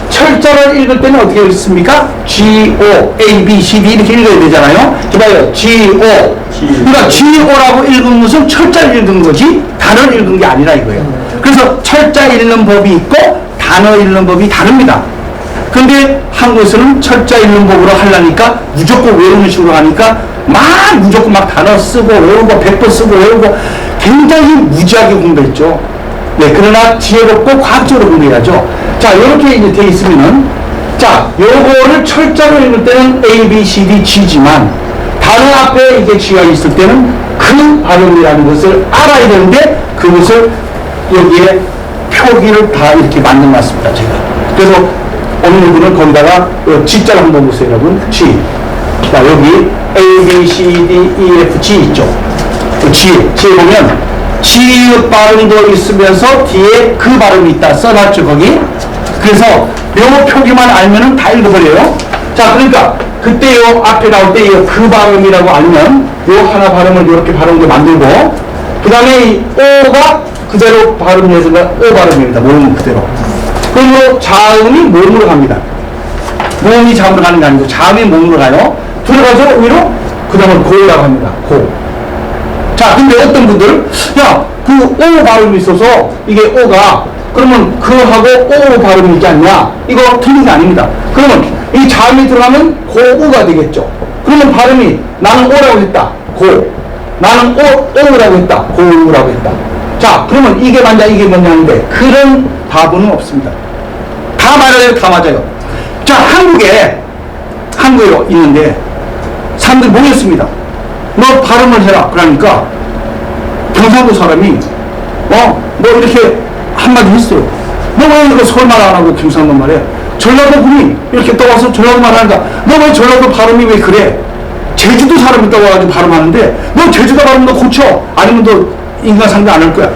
철자를 읽을 때는 어떻게 읽습니까? G-O, A, B, C, D 이렇게 읽어야 되잖아요. 이봐요. G-O. 그러니까 G-O라고 읽은 것은 철자를 읽은 거지 단어를 읽은 게 아니라 이거예요. 그래서 철자 읽는 법이 있고 단어 읽는 법이 다릅니다. 근데 한국에서는 철자 읽는 법으로 하려니까 무조건 외우는 식으로 하니까 무조건 단어 쓰고 외우고 100번 쓰고 외우고 굉장히 무지하게 공부했죠. 네, 그러나 지혜롭고 과학적으로 공부해야죠. 자, 이렇게 이제 돼 있으면은, 자, 요거를 철자로 읽을 때는 A, B, C, D, G지만, 단어 앞에 이게 G가 있을 때는 그 발음이라는 것을 알아야 되는데, 그것을 여기에 표기를 다 이렇게 만들어 놨습니다, 제가. 그래서 오늘 분은 거기다가 G자를 한번 보세요, 여러분. G. 자, 여기 A, B, C, D, E, F, G 있죠. G에 보면, G 발음도 있으면서 뒤에 그 발음이 있다 써놨죠 거기. 그래서 요 표기만 알면은 다 읽어버려요. 자 그러니까 그때 요 앞에 나올 때 그 발음이라고 알면 요 하나 발음을 이렇게 발음도 만들고 그 다음에 이 O가 그대로 발음해서가 오 발음입니다. 모음 그대로. 그리고 자음이 몸으로 갑니다. 모음이 자음으로 가는 게 아니고 자음이 몸으로 가요. 들어가서 위로 그 다음에 고라고 합니다. 고. 자, 근데 어떤 분들은 야, 그 오 발음이 있어서 이게 오가 그러면 그하고 오 발음이 있지 않냐? 이거 틀린 게 아닙니다. 그러면 이 자음이 들어가면 고우가 되겠죠. 그러면 발음이 나는 오라고 했다. 고. 나는 오라고 했다. 고우라고 했다. 자, 그러면 이게 맞냐 이게 뭐냐 하는데 그런 바보는 없습니다. 다 맞아요. 다 맞아요. 자, 한국에 있는데 사람들이 모였습니다. 너 발음을 해라. 그러니까 경상도 사람이 뭐 이렇게 한마디 했어요. 너 왜 이거 서울말 안 하고 경상도 말해? 전라도 분이 이렇게 떠와서 전라도 말 하니까 너 왜 전라도 발음이 왜 그래? 제주도 사람이 떠와가지고 발음하는데 너 제주도 발음 너 고쳐. 아니면 너 인간 상대 안 할 거야.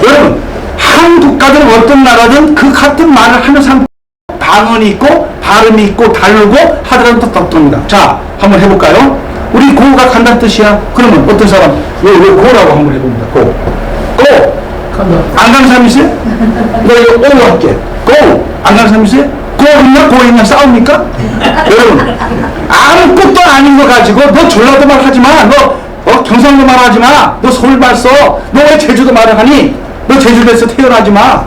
여러분, 한국 가든 어떤 나라든 그 같은 말을 하는 사람 방언이 있고 발음이 있고 다르고 하더라도 똑똑합니다. 자, 한번 해볼까요? 우리 고가 간다는 뜻이야. 그러면 어떤 사람 요 고라고 한번 해봅니다. 고. 안 가는 사람 있어요? 너 이거 오로 할게. 고. 안 가는 사람 있어요? 고 있냐 싸웁니까? 여러분, 아무것도 아닌 거 가지고 너 전라도 말 하지 마. 너 경상도 말 하지 마. 너 서울말 써. 너 왜 제주도 말을 하니? 너 제주도에서 태어나지 마.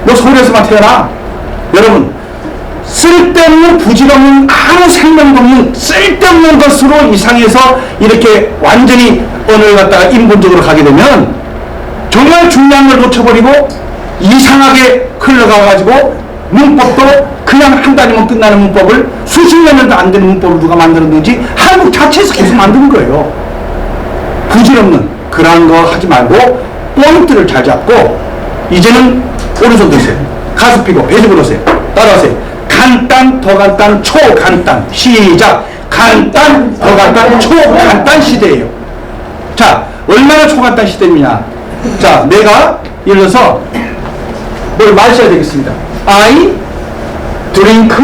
너 서울에서만 태어나. 여러분, 쓸데없는 부질없는 아무 생명도 없는 쓸데없는 것으로 이상해서 이렇게 완전히 언어를 갖다가 인본적으로 가게 되면 정말 중요한 걸 놓쳐버리고 이상하게 흘러가가지고 문법도 그냥 한 달이면 끝나는 문법을 수십 년도 안 되는 문법을 누가 만들었는지 한국 자체에서 계속 만드는 거예요. 부질없는 그런 거 하지 말고 포인트를 잘 잡고 이제는 오른손 드세요. 가슴 펴고 배 집어넣으세요. 따라하세요. 간단, 더 간단, 초간단. 시작. 간단, 더 간단, 초간단 시대예요. 자, 얼마나 초간단 시대냐. 자, 내가 예를 들어서 뭘 마셔야 되겠습니다. I drink,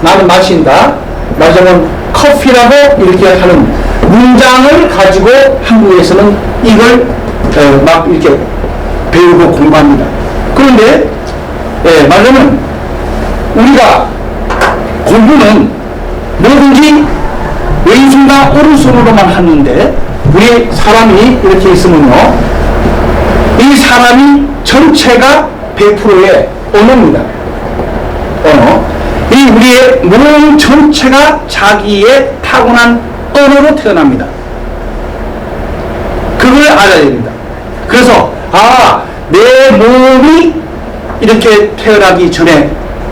나는 마신다. 마시면 커피라고 이렇게 하는 문장을 가지고 한국에서는 이걸 막 이렇게 배우고 공부합니다. 그런데 말하자면 우리가 공부는 뭐든지 왼손과 오른손으로만 하는데 우리 사람이 이렇게 있으면요, 이 사람이 전체가 100%의 언어입니다. 언어. 이 우리의 몸 전체가 자기의 타고난 언어로 태어납니다. 그걸 알아야 됩니다. 그래서 내 몸이 이렇게 태어나기 전에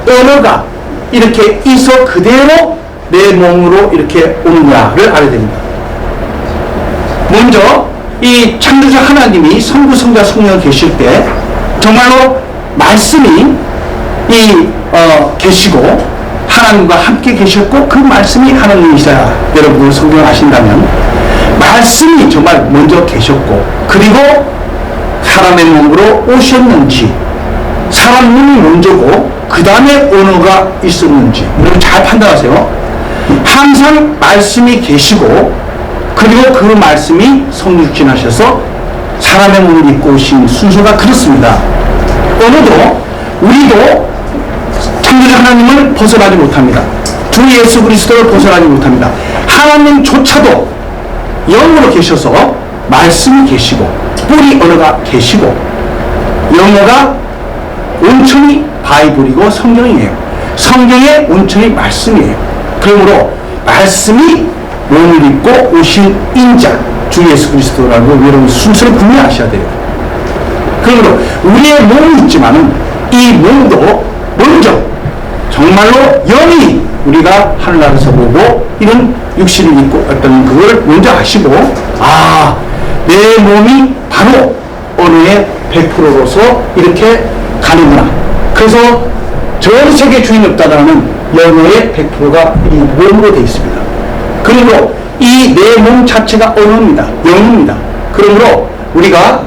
언어가 이렇게 있어 그대로 내 몸으로 이렇게 오는구나를 알아야 됩니다. 먼저 이 창조자 하나님이 성부, 성자, 성령을 계실 때 정말로 말씀이 계시고 하나님과 함께 계셨고 그 말씀이 하나님이시라 여러분들 성경을 아신다면 말씀이 정말 먼저 계셨고 그리고 사람의 몸으로 오셨는지 사람 몸이 먼저고 그 다음에 언어가 있었는지 여러분 잘 판단하세요. 항상 말씀이 계시고 그리고 그 말씀이 성육신하셔서 사람의 몸을 입고 오신 순서가 그렇습니다. 언어도 우리도 창조자 하나님을 벗어나지 못합니다. 주 예수 그리스도를 벗어나지 못합니다. 하나님조차도 영으로 계셔서 말씀이 계시고 뿌리 언어가 계시고 영어가 온천이 바이블이고 성경이에요. 성경의 온천이 말씀이에요. 그러므로 말씀이 몸을 입고 오신 인자 주 예수 그리스도라고 여러분 순서를 분명히 아셔야 돼요. 그러므로 우리의 몸이 있지만은 이 몸도 먼저 정말로 영이 우리가 하늘나라에서 보고 이런 육신을 입고 어떤 그걸 먼저 아시고 내 몸이 바로 언어의 100%로서 이렇게 가는구나. 그래서 전 세계 주인 없다라는 영어의 100%가 이 몸으로 되어 있습니다. 그러므로 이 내 몸 자체가 언어입니다. 영입니다. 그러므로 우리가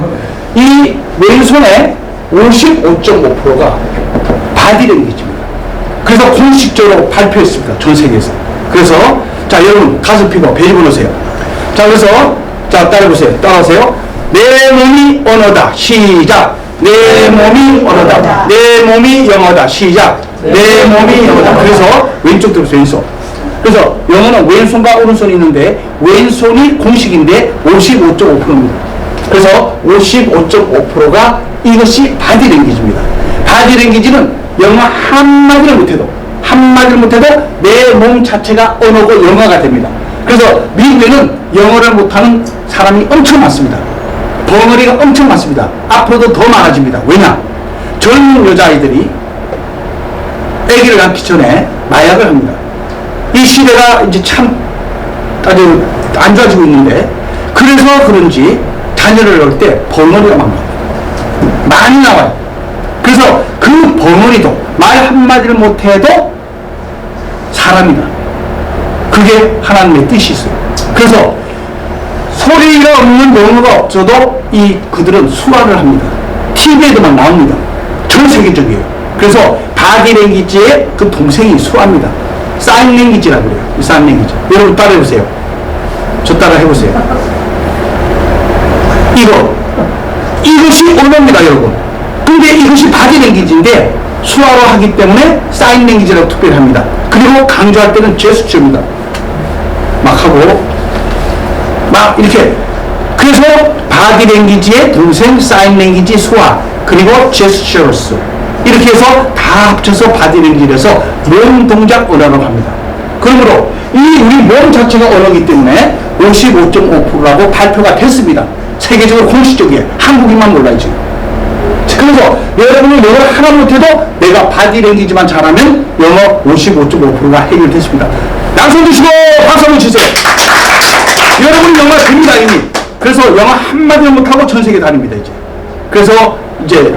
이 왼손에 55.5%가 바디랭귀지입니다. 그래서 공식적으로 발표했습니다. 전 세계에서. 그래서 자 여러분 가슴 펴고 배 집어넣으세요. 자 그래서 자 따라해보세요. 따라하세요. 내 몸이 언어다. 시작. 내 몸이 언어다. 내 몸이 영어다. 시작. 내 몸이 영어다. 그래서 왼쪽 들어서 왼손. 그래서 영어는 왼손과 오른손이 있는데 왼손이 공식인데 55.5%입니다. 그래서 55.5%가 이것이 바디랭귀지입니다. 바디랭귀지는 영어 한마디를 못해도 내 몸 자체가 언어고 영어가 됩니다. 그래서 미국에는 영어를 못하는 사람이 엄청 많습니다. 벙어리가 엄청 많습니다. 앞으로도 더 많아집니다. 왜냐? 젊은 여자아이들이 아기를 낳기 전에 마약을 합니다. 이 시대가 이제 참 아주 안 좋아지고 있는데 그래서 그런지 자녀를 낳을 때 벙어리가 많이 나와요. 그래서 그 벙어리도 말 한마디를 못해도 사람이다. 그게 하나님의 뜻이 있어요. 그래서 소리가 없는 영어가 없어도 그들은 수화를 합니다. TV에도만 나옵니다. 전 세계적이에요. 그래서 바디랭귀지의 그 동생이 수화입니다. 사인랭귀지라고 그래요. 이 사인랭귀지. 여러분 따라해보세요. 저 따라 해보세요. 이것이 언어입니다, 여러분. 근데 이것이 바디랭귀지인데 수화로 하기 때문에 사인랭귀지라고 특별히 합니다. 그리고 강조할 때는 제스처입니다. 막 하고 막 이렇게. 그래서 바디랭귀지의 동생 사인랭귀지 수화 그리고 제스처스 이렇게 해서 다 합쳐서 바디랭귀지에서 몸 동작 언어라고 합니다. 그러므로 우리 몸 자체가 언어이기 때문에 55.5%라고 발표가 됐습니다. 세계적으로 공식적이에요. 한국인만 몰라야지. 그래서 여러분이 영어 하나 못해도 내가 바디랭귀지만 잘하면 영어 55.5%가 해결됐습니다. 양손 드시고 박수 한번 주세요. 여러분이 영어 됩니다 이미. 그래서 영어 한마디도 못하고 전 세계 다닙니다 이제. 그래서 이제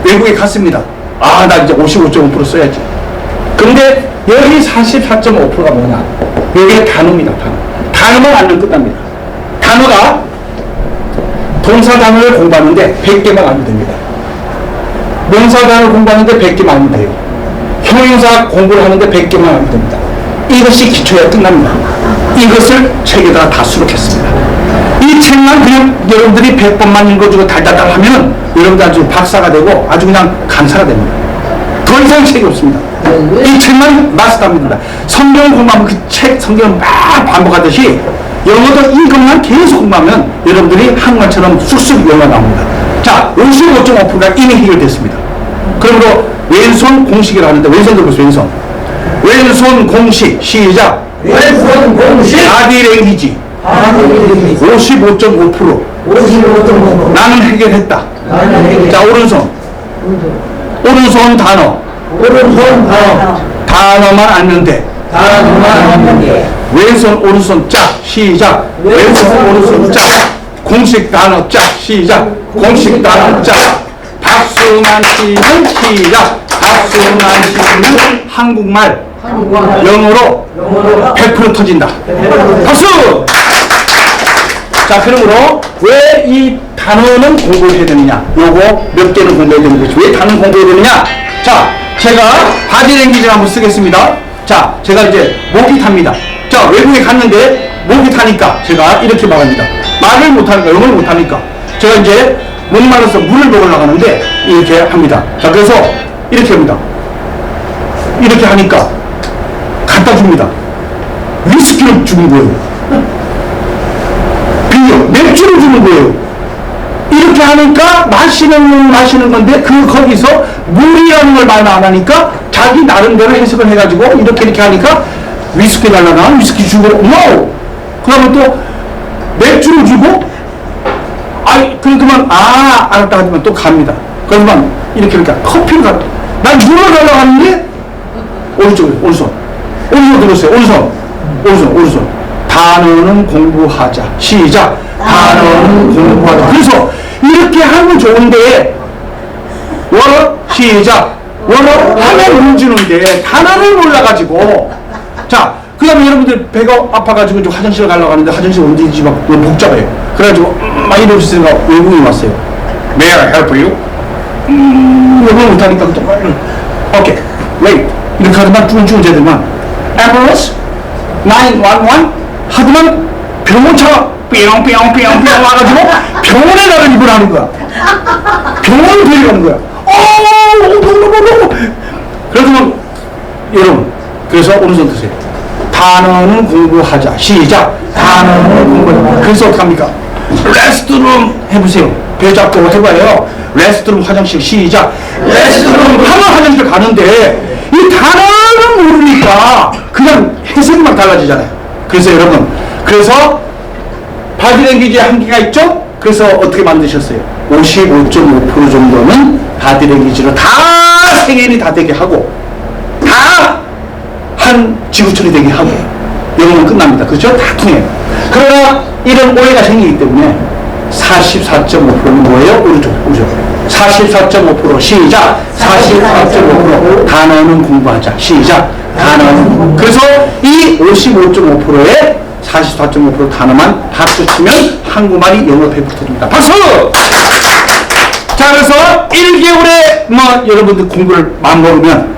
외국에 갔습니다. 나 이제 55.5% 써야지. 근데 여기 44.5%가 뭐냐? 여기에 단어입니다. 단어만 알면 끝납니다. 단어가 동사 단어를 공부하는데 100개만 알면 됩니다. 명사 단어를 공부하는데 100개만 알면 돼요. 형용사 공부를 하는데 100개만 알면 됩니다. 이것이 기초에 끝납니다. 이것을 책에다가 다 수록했습니다. 이 책만 그냥 여러분들이 100번만 읽어주고 달달달 하면 여러분들 아주 박사가 되고 아주 그냥 강사가 됩니다. 더 이상 책이 없습니다. 이 책만 마스터합니다. 성경 공부하면 그 책 성경을 막 반복하듯이 영어도 이것만 계속 공부하면 여러분들이 한국말처럼 쑥쑥 영어가 나옵니다. 자, 55.5%가 이미 해결됐습니다. 그러므로 왼손 공식이라고 하는데 왼손 들어보세요. 왼손. 왼손 공식 시작. 왼손 공식 바디랭귀지 55.5%. 나는 해결했다. 자, 오른손. 오른손 단어. 단어만 알면 돼. 왼손 오른손 짝 시작. 왼손 오른손 짝. 공식 단어 짝 시작. 공식 단어 짝. 박수만 씨는 시작. 박수만 씨는 한국말 영어로 100% 터진다. 박수! 자, 그러므로 왜 이 단어는 공부를 해야 되느냐? 요거 몇 개는 공부해야 되는 것이 왜 단어는 공부해야 되느냐? 자, 제가 바디랭귀지를 한번 쓰겠습니다. 자, 제가 이제 목이 탑니다. 자, 외국에 갔는데 목이 타니까 제가 이렇게 말합니다. 말을 못하니까, 영어를 못하니까 제가 이제 목마르서 물을 먹으려고 하는데 이렇게 합니다. 자, 그래서 이렇게 합니다. 이렇게 하니까 갖다 줍니다. 위스키를 주는 거예요. 비료, 맥주를 주는 거예요. 이렇게 하니까 마시는 건데 거기서 물이라는 걸 말 안 하니까 자기 나름대로 해석을 해가지고 이렇게 하니까 위스키 달라나 위스키 주고 no! 그러면 또 맥주를 주고 그러면 알았다 하지만 또 갑니다. 그러면 이렇게 커피를 가. 난 물을 달라고 하는데 오른손 들었어요. 오른손. 단어는 공부하자. 시작. 단어는 공부하자. 그래서 이렇게 하면 좋은데 시작. 하면 움직이는데 단어를 몰라가지고. 자, 그 다음에 여러분들 배가 아파가지고 좀 화장실 가려고 하는데 화장실 언제인지 막 너무 복잡해요. 그래가지고 막 이러고 있으니까 외국인이 왔어요. May I help you? 영어를 못하니까 또 오케이, wait. 이렇게 하더만 쭈근쭈근 제대로만 ambulance 911 하더만 병원차가 삐용삐용삐용삐용 와가지고 병원에 가는 입을 하는 거야. 병원을 데려가는 거야. 그래서 여러분, 그래서 오른손 드세요. 단어는 공부하자. 시작. 단어는 공부하자. 그래서 어떡합니까? 레스트룸 해보세요. 배 잡고 해봐요. 레스트룸 화장실. 시작. 레스트룸 하면 화장실 가는데 이 단어는 모르니까 그냥 해석만 달라지잖아요. 그래서 여러분, 그래서 바디랭귀지에 한계가 있죠? 그래서 어떻게 만드셨어요? 55.5% 정도는 바디랭귀지로 다 세계인이 다 되게 하고 다 한 지구촌이 되게 하고 영어는 끝납니다. 그렇죠? 다 통해요. 그러나 이런 오해가 생기기 때문에 44.5%는 뭐예요? 오른쪽. 44.5% 시작. 44.5% 단어는 공부하자. 시작. 단어는. 그래서 이 55.5%의 44.5% 단어만 박수 치면 한국말이 영어 100% 됩니다. 박수! 자, 그래서 1개월에 뭐 여러분들 공부를 마음먹으면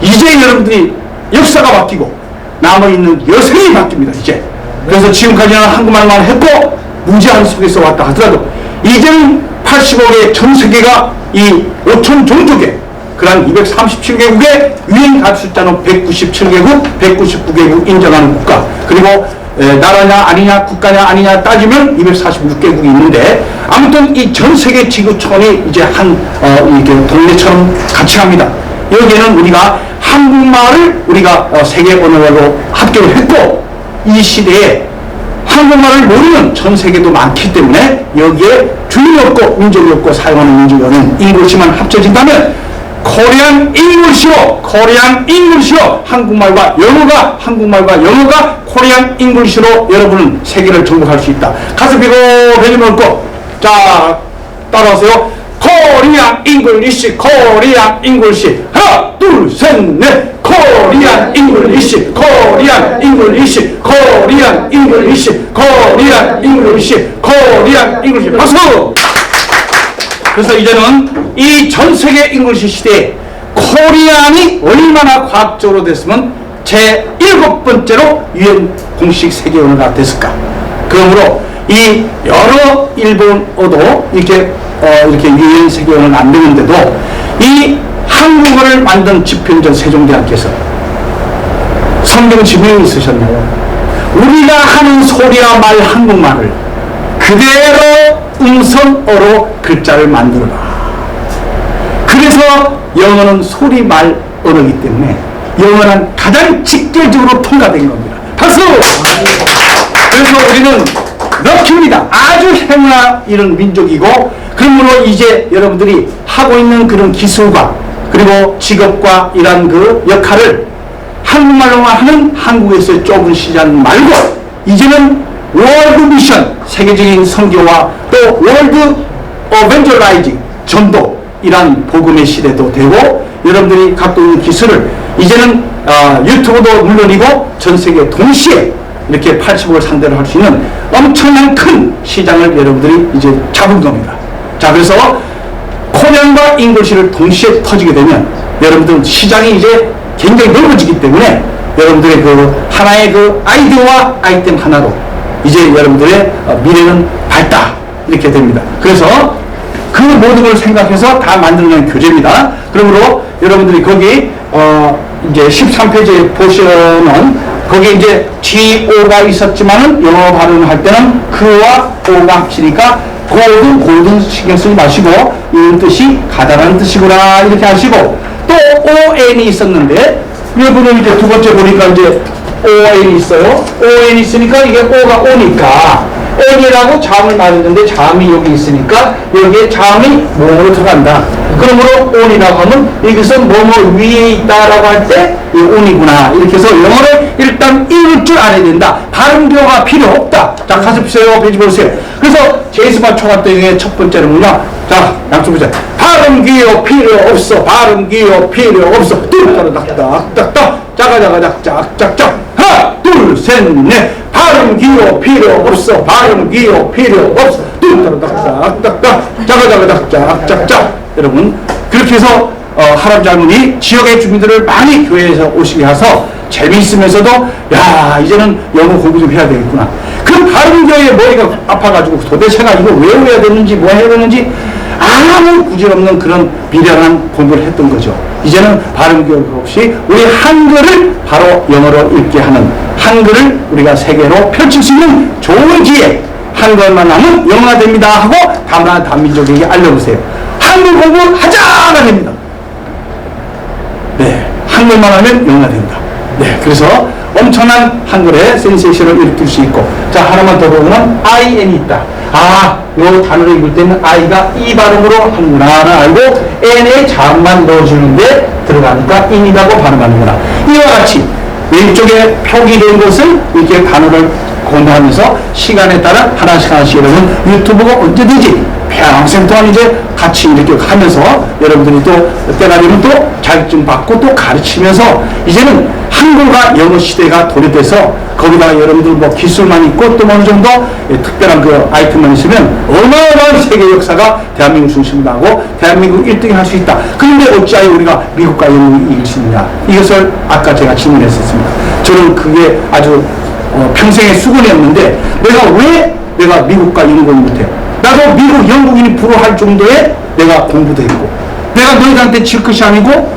이제 여러분들이 역사가 바뀌고 남아있는 여생이 바뀝니다. 이제. 그래서 지금까지는 한국말만 했고 무제한 속에서 왔다 하더라도 이제는 80억의 전 세계가 이 5천 종족의 그런 237개국의 유엔 가입 숫자는 197개국, 199개국 인정하는 국가, 그리고 나라냐 아니냐 국가냐 아니냐 따지면 246개국이 있는데 아무튼 이 전 세계 지구촌이 이제 한 이렇게 동네처럼 같이 합니다. 여기에는 우리가 한국말을 우리가 세계 언어로 합격을 했고 이 시대에 한국말을 모르는 전 세계도 많기 때문에 여기에 주인이 없고 민족이 없고 사용하는 민족어는 잉글리시만 합쳐진다면 코리안 잉글리시로 한국말과 영어가 코리안 잉글리시로 여러분은 세계를 정복할 수 있다. 가슴 펴고 배를 먹고 자 따라하세요. 코리안 잉글리시 하나 둘 셋 넷 코리안 잉글리시 박수! 그래서 이제는 이 전 세계 잉글리시 시대에 코리안이 얼마나 과학적으로 됐으면 제 7번째로 유엔 공식 세계 언어가 됐을까. 그러므로 이 여러 일본어도 이렇게 유엔 세계 언어는 안 되는데도 이 한국어를 만든 집현전 세종대왕께서 성경 지명이 있으셨나요? 우리가 하는 소리와 말 한국말을 그대로 음성어로 글자를 만들어라. 그래서 영어는 소리말 언어이기 때문에 영어는 가장 직접적으로 통과된 겁니다. 박수! 그래서 우리는 럭키입니다. 아주 행운아 이런 민족이고, 그러므로 이제 여러분들이 하고 있는 그런 기술과 그리고 직업과 이런 그 역할을 한국말로만 하는 한국에서의 좁은 시장 말고 이제는 월드 미션, 세계적인 선교와 또 월드 어벤져라이징, 전도이란 복음의 시대도 되고, 여러분들이 갖고 있는 기술을 이제는 유튜브도 물론이고 전 세계 동시에 이렇게 80억을 상대로 할 수 있는 엄청난 큰 시장을 여러분들이 이제 잡은 겁니다. 자, 그래서 코리안과 잉글리시를 동시에 터지게 되면 여러분들은 시장이 이제 굉장히 넓어지기 때문에 여러분들의 그 하나의 그 아이디어와 아이템 하나로 이제 여러분들의 미래는 밝다 이렇게 됩니다. 그래서 그 모든 걸 생각해서 다 만들어낸 교재입니다. 그러므로 여러분들이 거기 이제 13페이지에 보시면 거기 이제 GO가 있었지만은 영어 발음을 할 때는 그와 O가 합치니까 골든 신경 쓰지 마시고 이런 뜻이 가다라는 뜻이구나 이렇게 하시고, 또 ON이 있었는데 여러분은 이제 두 번째 보니까 이제 ON이 있어요. ON이 있으니까 이게 O가 오니까 N이라고 자음을 맞았는데 자음이 여기 있으니까 여기에 자음이 뭐로 들어간다. 그러므로 on이라고 하면 여기서 뭐뭐 위에 있다라고 할 때 이 on이구나 이렇게 해서 영어를 일단 읽을 줄 알아야 된다. 발음 기호가 필요 없다. 자, 가슴 펴세요. 페이지 보세요. 그래서 제이스만 총합동의 첫 번째는요. 자, 양쪽 보세요. 발음 기호 필요 없어. 발음 기호 필요 없어. 뚝딱딱딱딱딱 짜가짜가짝짝짝짝 하나 둘 셋 넷 발음 기호 필요 없어. 발음 기호 필요 없어. 뚝딱딱딱딱딱 짜가짜가짝짝짝짝. 여러분 그렇게 해서 할아버지 할머니 지역의 주민들을 많이 교회에서 오시게 해서 재미있으면서도 야 이제는 영어 공부 좀 해야 되겠구나. 그 바른교회의 머리가 아파가지고 도대체가 이거 왜 외워야 되는지 뭐 해야 되는지 아무 부질없는 그런 미련한 공부를 했던 거죠. 이제는 바른교회가 없이 우리 한글을 바로 영어로 읽게 하는 한글을 우리가 세계로 펼칠 수 있는 좋은 기회, 한글만 하면 영어가 됩니다 하고 다문화 다민족에게 알려보세요. 한글 공부하자가 됩니다. 네, 한글만 하면 영어가 됩니다. 네, 그래서 엄청난 한글의 센세이션을 일으킬 수 있고, 자 하나만 더 보면 IN이 있다. 아, 요 단어를 읽을 때는 I가 이 발음으로 하는구나를 알고 N에 자음만 넣어주는데 들어가니까 인이라고 발음하는구나. 이와 같이 왼쪽에 표기된 것을 이렇게 단어를 공부하면서 시간에 따라 하나씩 여러분 유튜브가 언제든지 평생 동안 이제 같이 이렇게 하면서 여러분들이 또 때가 되면 또 자격증 받고 또 가르치면서 이제는 한글과 영어 시대가 도래돼서 거기다가 여러분들 뭐 기술만 있고 또 어느 정도 특별한 그 아이템만 있으면 어마어마한 세계 역사가 대한민국 중심으로 하고 대한민국 1등이 할 수 있다. 그런데 어찌하여 우리가 미국과 영국이 이길 수 있느냐. 이것을 아까 제가 질문했었습니다. 저는 그게 아주 평생의 수건이었는데 내가 미국과 영국을 못해요. 나도 미국 영국인이 불허할 정도의 내가 공부도 했고 내가 너희들한테 질 것이 아니고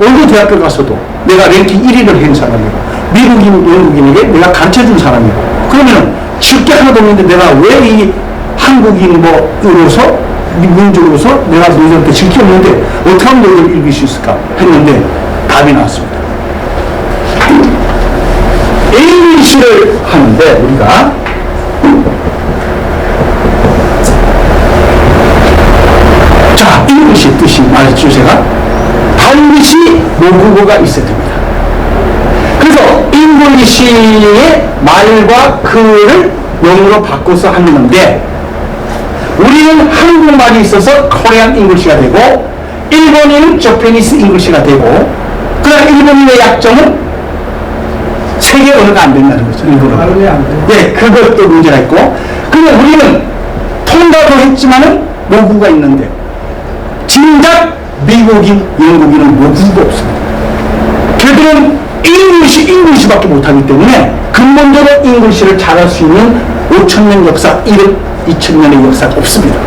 어느 대학교 가서도 내가 랭킹 1위를 한 사람이고 미국인 영국인에게 내가 가르쳐준 사람이고 그러면은 질 게 하나도 없는데 내가 왜 이 한국인 뭐으로서 민족으로서 내가 너희들한테 질 게 없는데 어떻게 하면 너희들 읽을 수 있을까 했는데 답이 나왔습니다. 잉글리시를 하는데 우리가 자, 잉글리시 뜻이 말했죠 제가? 반드시 모국어가 있어야 됩니다. 그래서 잉글리시의 말과 글을 영어로 바꿔서 하는 건데 우리는 한국말이 있어서 코리안 잉글리시가 되고 일본인은 저페니스 잉글리시가 되고 그러나 일본인의 약점은 세계 언어가 안 된다는 거죠. 일본어가. 네, 그것도 문제가 있고 그러면 우리는 통과도 했지만은 모국어가 있는데 진작 미국인, 영국인은 모국어가 없습니다. 걔들은 잉글리시밖에 못하기 때문에 근본적으로 잉글리시를 잘할 수 있는 5,000년 역사, 1억 2,000년의 역사가 없습니다.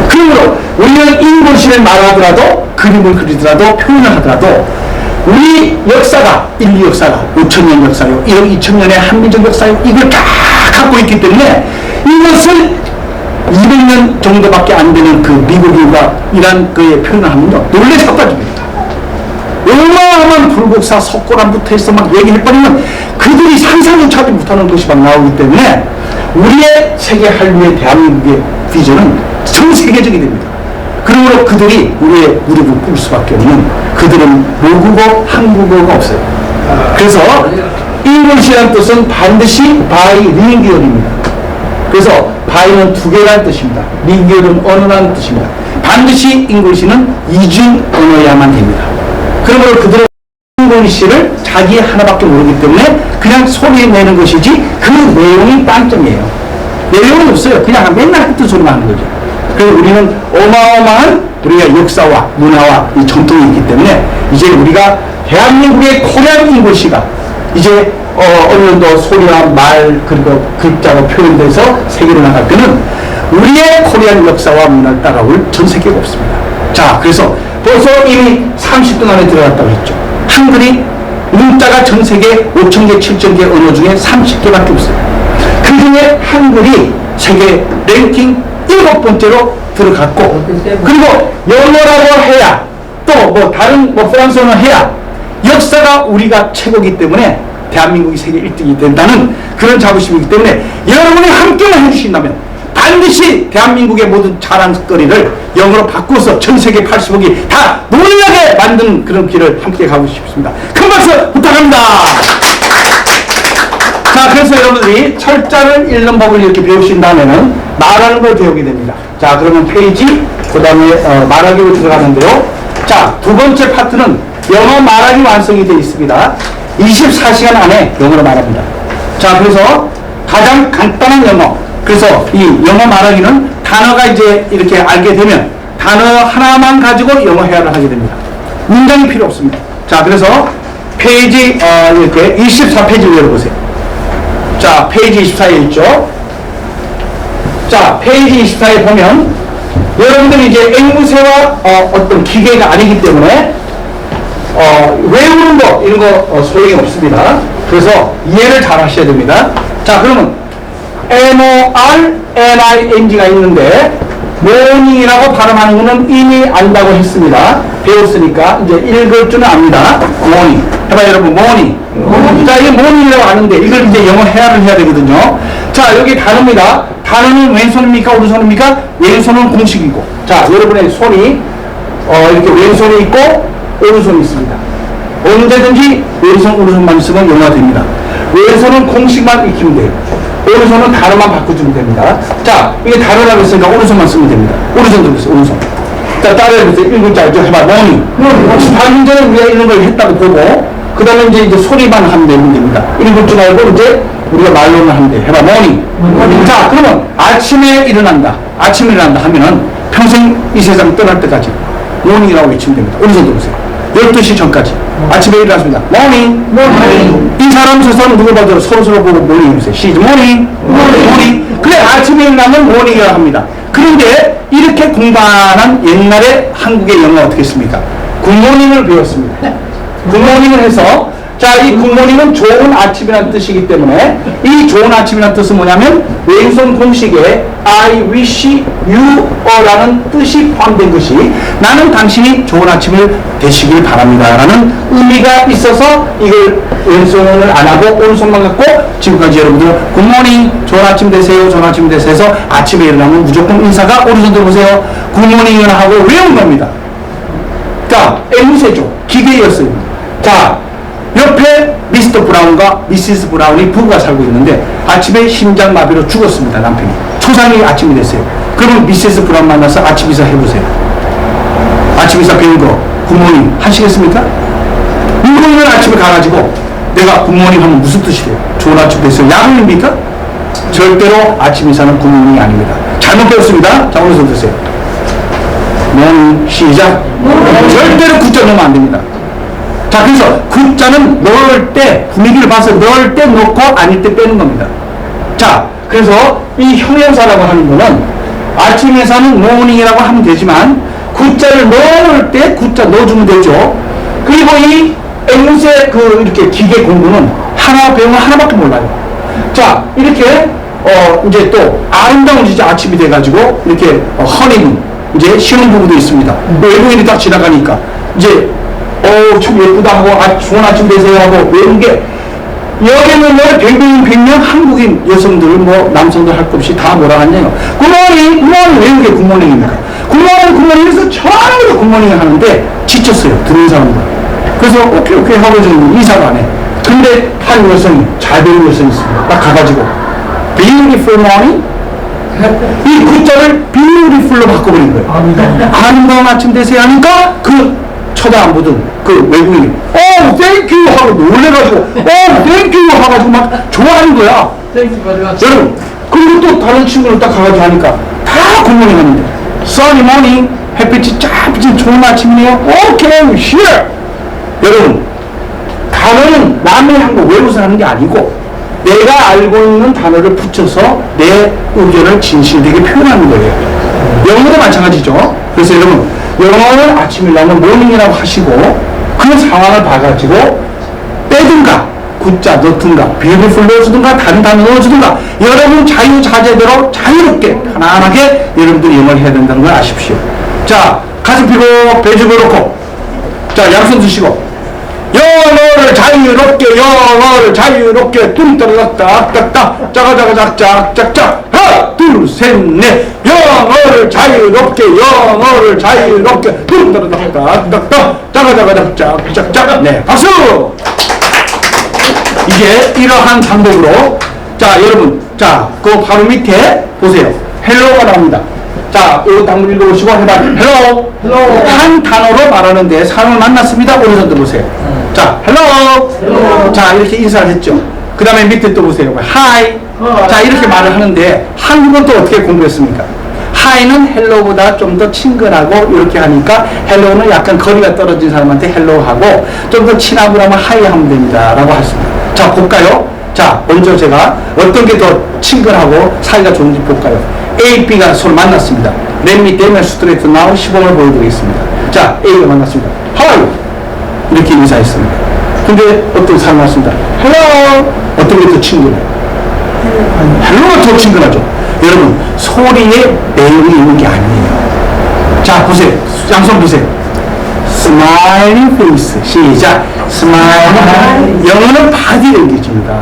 그러므로 우리는 잉글리시를 말하더라도 그림을 그리더라도 표현을 하더라도 우리 역사가 인류 역사가 5,000년 역사요, 1억 2,000년의 한민족 역사요, 이걸 다 갖고 있기 때문에 이것을 200년 정도밖에 안 되는 그 미국인과 이란 그의 표현을 하면요 놀래서 빠집니다. 어마어마한 불국사 석고랑 붙어있어 막 얘기해버리면 그들이 상상조차 하지 못하는 것이 막 나오기 때문에 우리의 세계 한류의 대한민국의 비전은 전 세계적이 됩니다. 그러므로 그들이 우리의 무릎을 꿇을 수밖에 없는 그들은 모국어, 한국어가 없어요. 그래서 잉글리시라는 뜻은 반드시 바이링구얼입니다. 그래서 바이는 두 개라는 뜻입니다. 링구얼은 언어라는 뜻입니다. 반드시 잉글리시는 이중 언어야만 됩니다. 그러므로 그들은 잉글리시를 자기 하나밖에 모르기 때문에 그냥 소리 내는 것이지 그 내용이 빵점이에요. 내용은 없어요. 그냥 맨날 했던 소리만 하는 거죠. 그래서 우리는 어마어마한 우리가 역사와 문화와 이 전통이 있기 때문에 이제 우리가 대한민국의 코리안 잉글리시가 이제 어느 정도 소리와 말 그리고 글자로 표현돼서 세계로 나갈 때는 우리의 코리안 역사와 문화를 따라올 전 세계가 없습니다. 자, 그래서 벌써 이미 30분 안에 들어갔다고 했죠. 한글이 문자가 전 세계 5,000개, 7,000개 언어 중에 30개밖에 없어요. 그 중에 한글이 세계 랭킹 7번째로 들어갔고 그리고 영어라고 해야 또 뭐 다른 뭐 프랑스어는 해야 역사가 우리가 최고이기 때문에 대한민국이 세계 1등이 된다는 그런 자부심이기 때문에 여러분이 함께만 해주신다면 반드시 대한민국의 모든 자랑거리를 영어로 바꿔서 전 세계 80억이 다 놀라게 만드는 그런 길을 함께 가고 싶습니다. 큰 박수 부탁합니다. 자, 그래서 여러분들이 철자를 읽는 법을 이렇게 배우신 다음에는 말하는 걸 배우게 됩니다. 자, 그러면 페이지, 그 다음에 말하기로 들어가는데요. 자, 두 번째 파트는 영어 말하기 완성이 되어 있습니다. 24시간 안에 영어로 말합니다. 자, 그래서 가장 간단한 영어. 그래서 이 영어 말하기는 단어가 이제 이렇게 알게 되면 단어 하나만 가지고 영어 회화를 하게 됩니다. 문장이 필요 없습니다. 자, 그래서 페이지, 이렇게 24페이지를 열어보세요. 자, 페이지 24에 있죠? 자, 페이지 24에 보면, 여러분들이 이제 앵무새와 어떤 기계가 아니기 때문에, 외우는 거, 이런 거 소용이 없습니다. 그래서 이해를 잘 하셔야 됩니다. 자, 그러면, morning가 있는데, morning이라고 발음하는 거는 이미 안다고 했습니다. 배웠으니까 이제 읽을 줄은 압니다. morning. 해봐요, 여러분. morning. 자, 이게 morning이라고 하는데 이걸 이제 영어 해야를 해야 되거든요. 자, 여기 단어입니다. 단어는 왼손입니까? 오른손입니까? 왼손은 공식이고. 자, 여러분의 손이 이렇게 왼손이 있고 오른손이 있습니다. 언제든지 왼손, 오른손만 쓰면 영어가 됩니다. 왼손은 공식만 익히면 돼요. 오른손은 단어만 바꿔주면 됩니다. 자, 이게 단어라고 했으니까 오른손만 쓰면 됩니다. 오른손 들으세요, 오른손. 자, 따라해보세요. 1글자 알죠? 해봐, morning. 방금 전에 우리가 이런 걸 했다고 보고, 그 다음에 이제 소리만 하면 되는 됩니다. 읽을 줄 알고, 이제 우리가 말로만 하면 돼. 해봐, morning. 자, 그러면 아침에 일어난다. 아침에 일어난다 하면은 평생 이 세상 떠날 때까지 morning이라고 외치면 됩니다. 오른손 들으세요. 12시 전까지. 아침에 일어났습니다. morning. 이 사람 저 사람 누구 봐도 서로 보고 morning 해주세요. she's morning. morning. 그래, 아침에 일어나면 morning이라고 합니다. 그런데 이렇게 공부한 옛날에 한국의 영어 어떻게 했습니까? 굿모닝을 배웠습니다. 굿모닝을 해서, 자, 이 굿모닝은 좋은 아침이라는 뜻이기 때문에 이 좋은 아침이라는 뜻은 뭐냐면 왼손 공식에 I wish you 라는 뜻이 포함된 것이 나는 당신이 좋은 아침을 되시길 바랍니다 라는 의미가 있어서 이걸 왼손을 안 하고 오른손만 갖고 지금까지 여러분들 굿모닝, 좋은 아침 되세요, 좋은 아침 되세요 해서 아침에 일어나면 무조건 인사가 오른손 들어보세요. 굿모닝을 하고 외운 겁니다. 자, 앵무새죠. 기계였어요. 자, 옆에 미스터 브라운과 미시스 브라운이 부부가 살고 있는데 아침에 심장마비로 죽었습니다. 남편이. 초상이 아침이 됐어요. 그러면 미시스 브라운 만나서 아침 인사 해보세요. 아침 인사 배운 거 굿모닝 하시겠습니까? 굿모닝은 아침에 가가지고 내가 굿모닝 하면 무슨 뜻이 돼요? 좋은 아침 됐어요. 야근입니까? 절대로 아침 인사는 굿모닝이 아닙니다. 잘못 배웠습니다. 자, 오른손 드세요. 모닝 시작. 절대로 굿자 넣으면 안 됩니다. 자, 그래서 굿자는 넣을 때 분위기를 봐서 넣을 때 넣고 아닐 때 빼는 겁니다. 자, 그래서 이 형용사라고 하는 거는 아침 인사는 모닝이라고 하면 되지만 굿자를 넣을 때 굿자 넣어주면 되죠. 그리고 이 앵무새 이렇게 기계 공부는 하나 배우면 하나밖에 몰라요. 자, 이렇게 이제 또 아름다운 이제 아침이 돼가지고 이렇게 허니문 이제 신혼부부도 있습니다. 외국인이 딱 지나가니까 이제 참 예쁘다 하고 좋은 아침 되세요 하고 외운 게 여기는 뭐 100명 한국인 여성들 뭐 남성들 할 것 없이 다 몰아갔네요. 굿모닝 굿모닝 외운 게 굿모닝입니까? 굿모닝 해서 처음으로 굿모닝을 하는데 지쳤어요. 듣는 사람들. 그래서 오케이 하고 좀 인사도 안 해. 근데 한 여성이 잘 배운 여성이 있습니다. 딱 가가지고 beautiful morning 이 굿자를 beautiful로 바꿔버린 거예요. 아름다운 아침 되세요 하니까 쳐다 안 보던 그 외국인이 thank you 하고 놀래가지고 thank you 하가지고 막 좋아하는 거야. 여러분, 그리고 또 다른 친구는 딱 가가지고 하니까 다 굿모닝 하는데 sunny morning 햇빛이 쫙 비친 좋은 아침이네요. 오케이 sure. 여러분, 단어는 남의 한 거 외워서 하는 게 아니고 내가 알고 있는 단어를 붙여서 내 의견을 진실되게 표현하는 거예요. 영어도 마찬가지죠. 그래서 여러분, 영어는 아침에 나오면 모닝이라고 하시고 그 상황을 봐가지고 빼든가 굿자 넣든가 beautiful 넣어주든가 다른 단어 넣어주든가 여러분 자유자재대로 자유롭게 편안하게 여러분들이 영어를 해야 된다는 걸 아십시오. 자, 가슴 펴고 배 집어넣고 자, 양손 드시고 영어를 자유롭게 뚱따라닥 딱딱 짜가자가 짝짝짝 하나 둘 셋 넷 영어를 자유롭게 뚱따라닥 딱딱 짜가자가 짝짝짝 네, 박수. 이게 이러한 방법으로 자, 여러분, 자, 그 바로 밑에 보세요. 헬로가 나옵니다. 자, 이거 한번 읽어보시고 해봐. 헬로. 한 단어로 말하는데 사람을 만났습니다. 오른손 들어보세요. 자, 헬로. 자, 이렇게 인사를 했죠. 그 다음에 밑에 또 보세요. 하이. 자, 이렇게 말을 하는데 한국은 또 어떻게 공부했습니까? 하이는 헬로보다 좀 더 친근하고 이렇게 하니까 헬로는 약간 거리가 떨어진 사람한테 헬로하고 좀 더 친하고 하면 하이 하면 됩니다 라고 하십니다. 자 볼까요? 자 먼저 제가 어떤 게 더 친근하고 사이가 좋은지 볼까요? A, B가 서로 만났습니다. Let me demonstrate now 시범을 보여드리겠습니다. 자 A가 만났습니다. How? 이렇게 인사했습니다. 근데 어떤 사람 왔습니다. Hello. 어떤 게 더 친근해요? 헬로가 더 친근하죠. 여러분 소리에 내용이 있는 게 아니에요. 자 보세요. 양손 보세요. Smiling face. 시작. Smile. 영어는 body language입니다.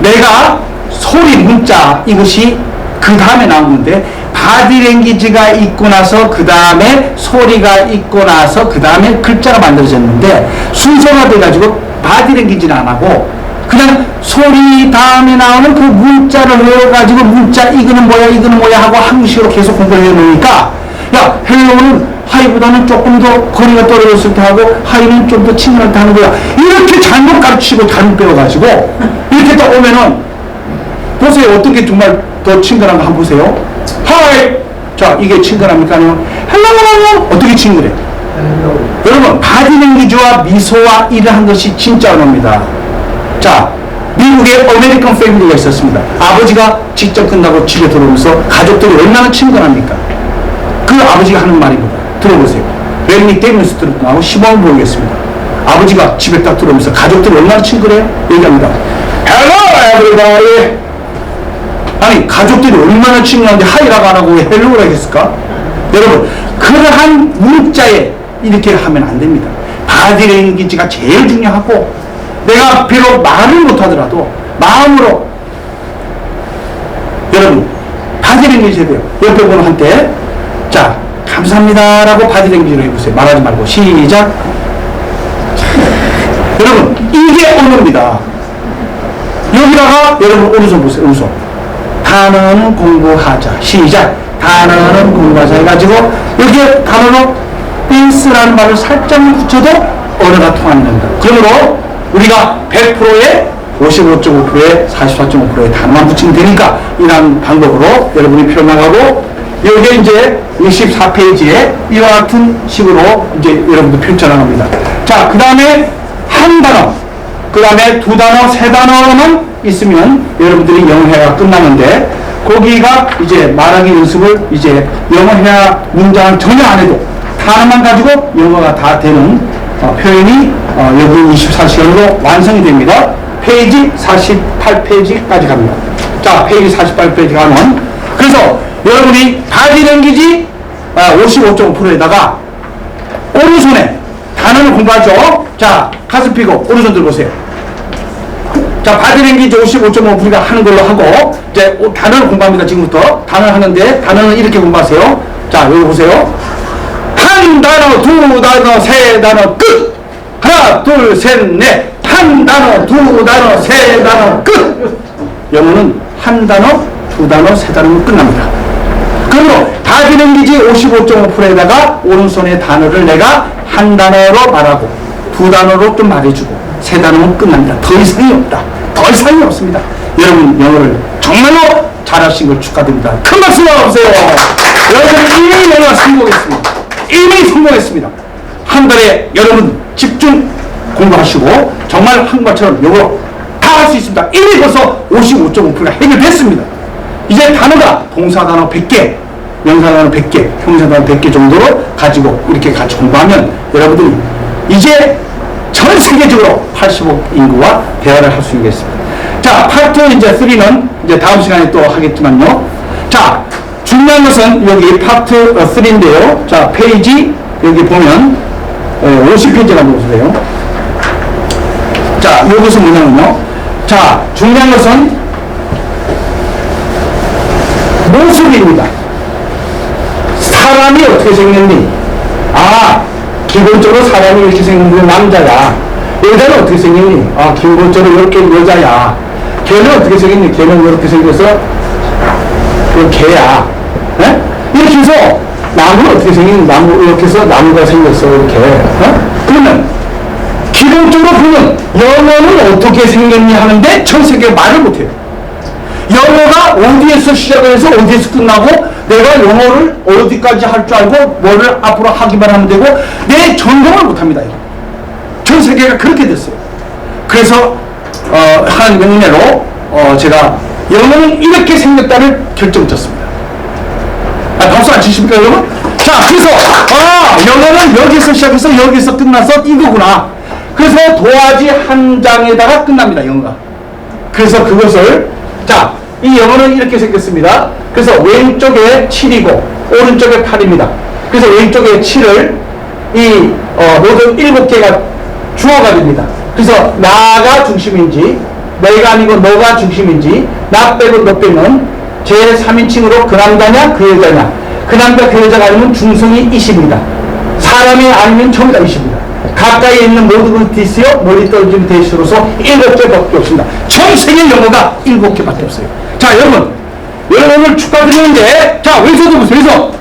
내가 소리 문자 이것이 그 다음에 나오는데 body language가 있고 나서 그 다음에 소리가 있고 나서 그 다음에 글자가 만들어졌는데 순서가 돼가지고 body language는 안 하고 그냥 소리 다음에 나오는 그 문자를 외워가지고 문자 이거는 뭐야 하고 한국식으로 계속 공부를 해놓으니까 야 헬로우는 하이보다는 조금 더 거리가 떨어졌을 때 하고 하이는 좀 더 친근할 때 하는 거야. 이렇게 잘못 가르치고 잘못 배워가지고 이렇게 딱 오면은 보세요. 어떤 게 정말 더 친근한 거 한번 보세요. 하이. 자 이게 친근합니까? 아니면 헬로우 어떻게 친근해? 여러분 바디랭귀지와 미소와 일을 한 것이 진짜 어려웁니다. 자, 미국에 아메리칸 패밀리가 있었습니다. 아버지가 직접 끝나고 집에 들어오면서 가족들이 얼마나 친근합니까? 그 아버지가 하는 말입니다. 들어보세요. 렐리 데미스트로 나오고 시범을 보이겠습니다. 아버지가 집에 딱 들어오면서 가족들이 얼마나 친근해요? 얘기합니다. Hello, everybody. 아니, 가족들이 얼마나 친근한데 하이라고 안 하고 왜 헬로우라고 했을까? 여러분, 그러한 문자에 이렇게 하면 안 됩니다. 바디랭귀지가 제일 중요하고 내가 비록 말을 못하더라도 마음으로 여러분 바디랭귀지 해야 돼요. 옆에 보는 한테 자 감사합니다 라고 바디랭귀지로 해보세요. 말하지 말고 시작. 여러분 이게 언어입니다. 여기다가 여러분 오른손 보세요. 오른손 단어는 공부하자. 시작. 단어는 공부하자 해가지고 여기에 단어로 댄스라는 말을 살짝만 붙여도 언어가 통하는 겁니다. 그러므로 우리가 100%에 55.5%에 44.5%의 단어만 붙이면 되니까 이런 방법으로 여러분이 표현하고 여기에 이제 24페이지에 이와 같은 식으로 이제 여러분들 표현하갑니다. 자, 그 다음에 한 단어, 그 다음에 두 단어, 세 단어만 있으면 여러분들이 영어회화가 끝나는데 거기가 이제 말하기 연습을 이제 영어회화 문장을 전혀 안 해도 단어만 가지고 영어가 다 되는 표현이 여기 24시간으로 완성이 됩니다. 페이지 48페이지까지 갑니다. 자, 페이지 48페이지 가면 그래서 여러분이 바디랭귀지 55.5%에다가 오른손에 단어를 공부하죠. 자, 가슴 펴고 오른손 들어보세요. 자, 바디랭귀지 55.5%가 하는 걸로 하고 이제 단어를 공부합니다. 지금부터 단어를 하는데 단어는 이렇게 공부하세요. 자, 여기 보세요. 한 단어, 두 단어, 세 단어, 끝! 하나, 둘, 셋, 넷. 한 단어, 두 단어, 세 단어, 끝! 영어는 한 단어, 두 단어, 세 단어로 끝납니다. 그러므로 바디랭귀지 55.5%에다가 오른손의 단어를 내가 한 단어로 말하고 두 단어로 좀 말해주고 세 단어면 끝납니다. 더 이상이 없다. 더 이상이 없습니다. 여러분 영어를 정말로 잘하신 걸 축하드립니다. 큰 박수 나와주세요. 여러분 이미 영어가 성공했습니다. 이미 성공했습니다. 한 달에 여러분 집중 공부하시고 정말 한국말처럼 영어로 다 할 수 있습니다. 이미 벌써 55.5%가 해결됐습니다. 이제 단어가 동사단어 100개, 명사단어 100개, 형사단어 100개 정도로 가지고 이렇게 같이 공부하면 여러분들이 이제 전 세계적으로 80억 인구와 대화를 할 수 있겠습니다. 자, 파트 이제 3는 이제 다음 시간에 또 하겠지만요. 자, 중요한 것은 여기 파트 3인데요. 자, 페이지 여기 보면 50페이지 한번 보세요. 자, 여기서 뭐냐면요. 자, 중요한 것은 모습입니다. 사람이 어떻게 생겼니? 아, 기본적으로 사람이 이렇게 생겼는데 남자야. 여자는 어떻게 생겼니? 아, 기본적으로 이렇게 여자야. 걔는 어떻게 생겼니? 걔는 이렇게 생겨서 개야. 네? 이렇게 해서 나무는 어떻게 생긴 나무 이렇게 해서 나무가 생겼어 이렇게. 그러면 기본적으로 보면 영어는 어떻게 생겼니 하는데 전 세계 말을 못해요. 영어가 어디에서 시작을 해서 어디에서 끝나고 내가 영어를 어디까지 할 줄 알고 뭐를 앞으로 하기만 하면 되고 내 전공을 못합니다. 전 세계가 그렇게 됐어요. 그래서 하나님의 은혜로 제가 영어는 이렇게 생겼다를 결정졌습니다. 박수 안 치십니까 여러분? 자, 그래서 영어는 여기서 시작해서 여기서 끝나서 이거구나. 그래서 도화지 한 장에다가 끝납니다. 영어가. 그래서 그것을 자, 이 영어는 이렇게 생겼습니다. 그래서 왼쪽에 7이고 오른쪽에 8입니다. 그래서 왼쪽에 7을 모든 7개가 주어가 됩니다. 그래서 나가 중심인지 내가 아니고 너가 중심인지 나 빼고 너 빼면 제3인칭으로 그 남자냐 그 여자냐 그 남자 그 여자가 아니면 중성이 이십니다. 사람이 아니면 전부다 이십니다. 가까이 있는 모든 디스요 멀리 떨어진 대시로서 7개밖에 없습니다. 전 세계 영어가 7개밖에 없어요. 자, 여러분을 축하드리는데 자, 왼손도 보세요. 왼손.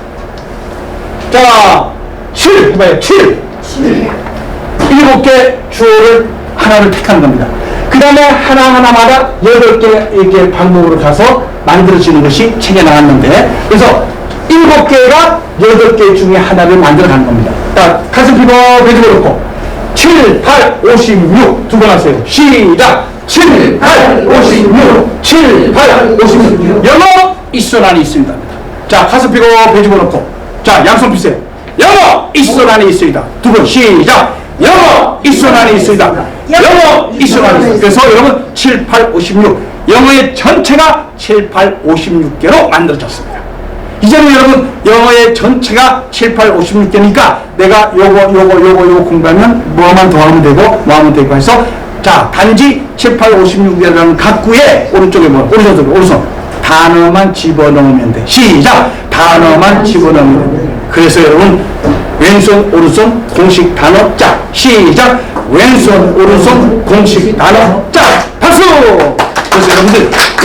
자, 7 해봐요. 7 7개 주어를 하나를 택하는 겁니다. 그 다음에 하나하나마다 8개 이렇게 방법으로 가서 만들어지는 것이 책에 나왔는데 그래서 7개가 8개 중에 하나를 만들어가는 겁니다. 자, 가슴 피고 배도 그렇고 7, 8, 56 두 번 하세요. 시작! 7, 8, 56 7, 8, 56 영어 있선 안에 있습니다. 자, 가슴 피고 배 집어넣고 자, 양손 피세요. 영어 있선 안에 있습니다. 두 번 시작! 영어 있선 안에 있습니다. 영어 있선 안에 있습니다. 그래서 여러분 7, 8, 56 영어의 전체가 7, 8, 56개로 만들어졌습니다. 이제는 여러분 영어의 전체가 7, 8, 56개니까 내가 요거 공부하면 뭐만 더하면 되고 뭐하면 되고 해서 자, 단지 7, 8, 56이라는 각구에 오른쪽에 오른손 단어만 집어넣으면 돼. 시작! 단어만 집어넣으면 돼. 그래서 여러분 왼손 오른손 공식 단어 짝 시작! 왼손 오른손 공식 단어 짝 박수! 그래서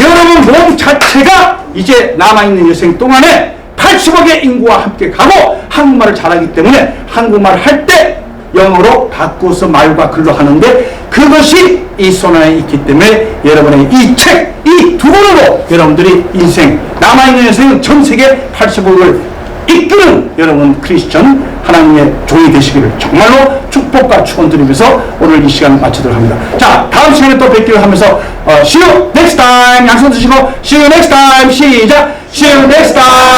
여러분 몸 자체가 이제 남아있는 여생 동안에 80억의 인구와 함께 가고 한국말을 잘하기 때문에 한국말을 할 때 영어로 바꿔서 말과 글로 하는데 그것이 이 손 안에 있기 때문에 여러분의 이 책, 이 두 권으로 여러분들이 인생, 남아있는 여생은 전 세계 80억을 이끄는 여러분 크리스천 하나님의 종이 되시기를 정말로 축복과 축원드리면서 오늘 이 시간을 마치도록 합니다. 자, 다음 시간에 또 뵙기를 하면서 See you next time. 양손 드시고 See you next time. 시작. See you next time.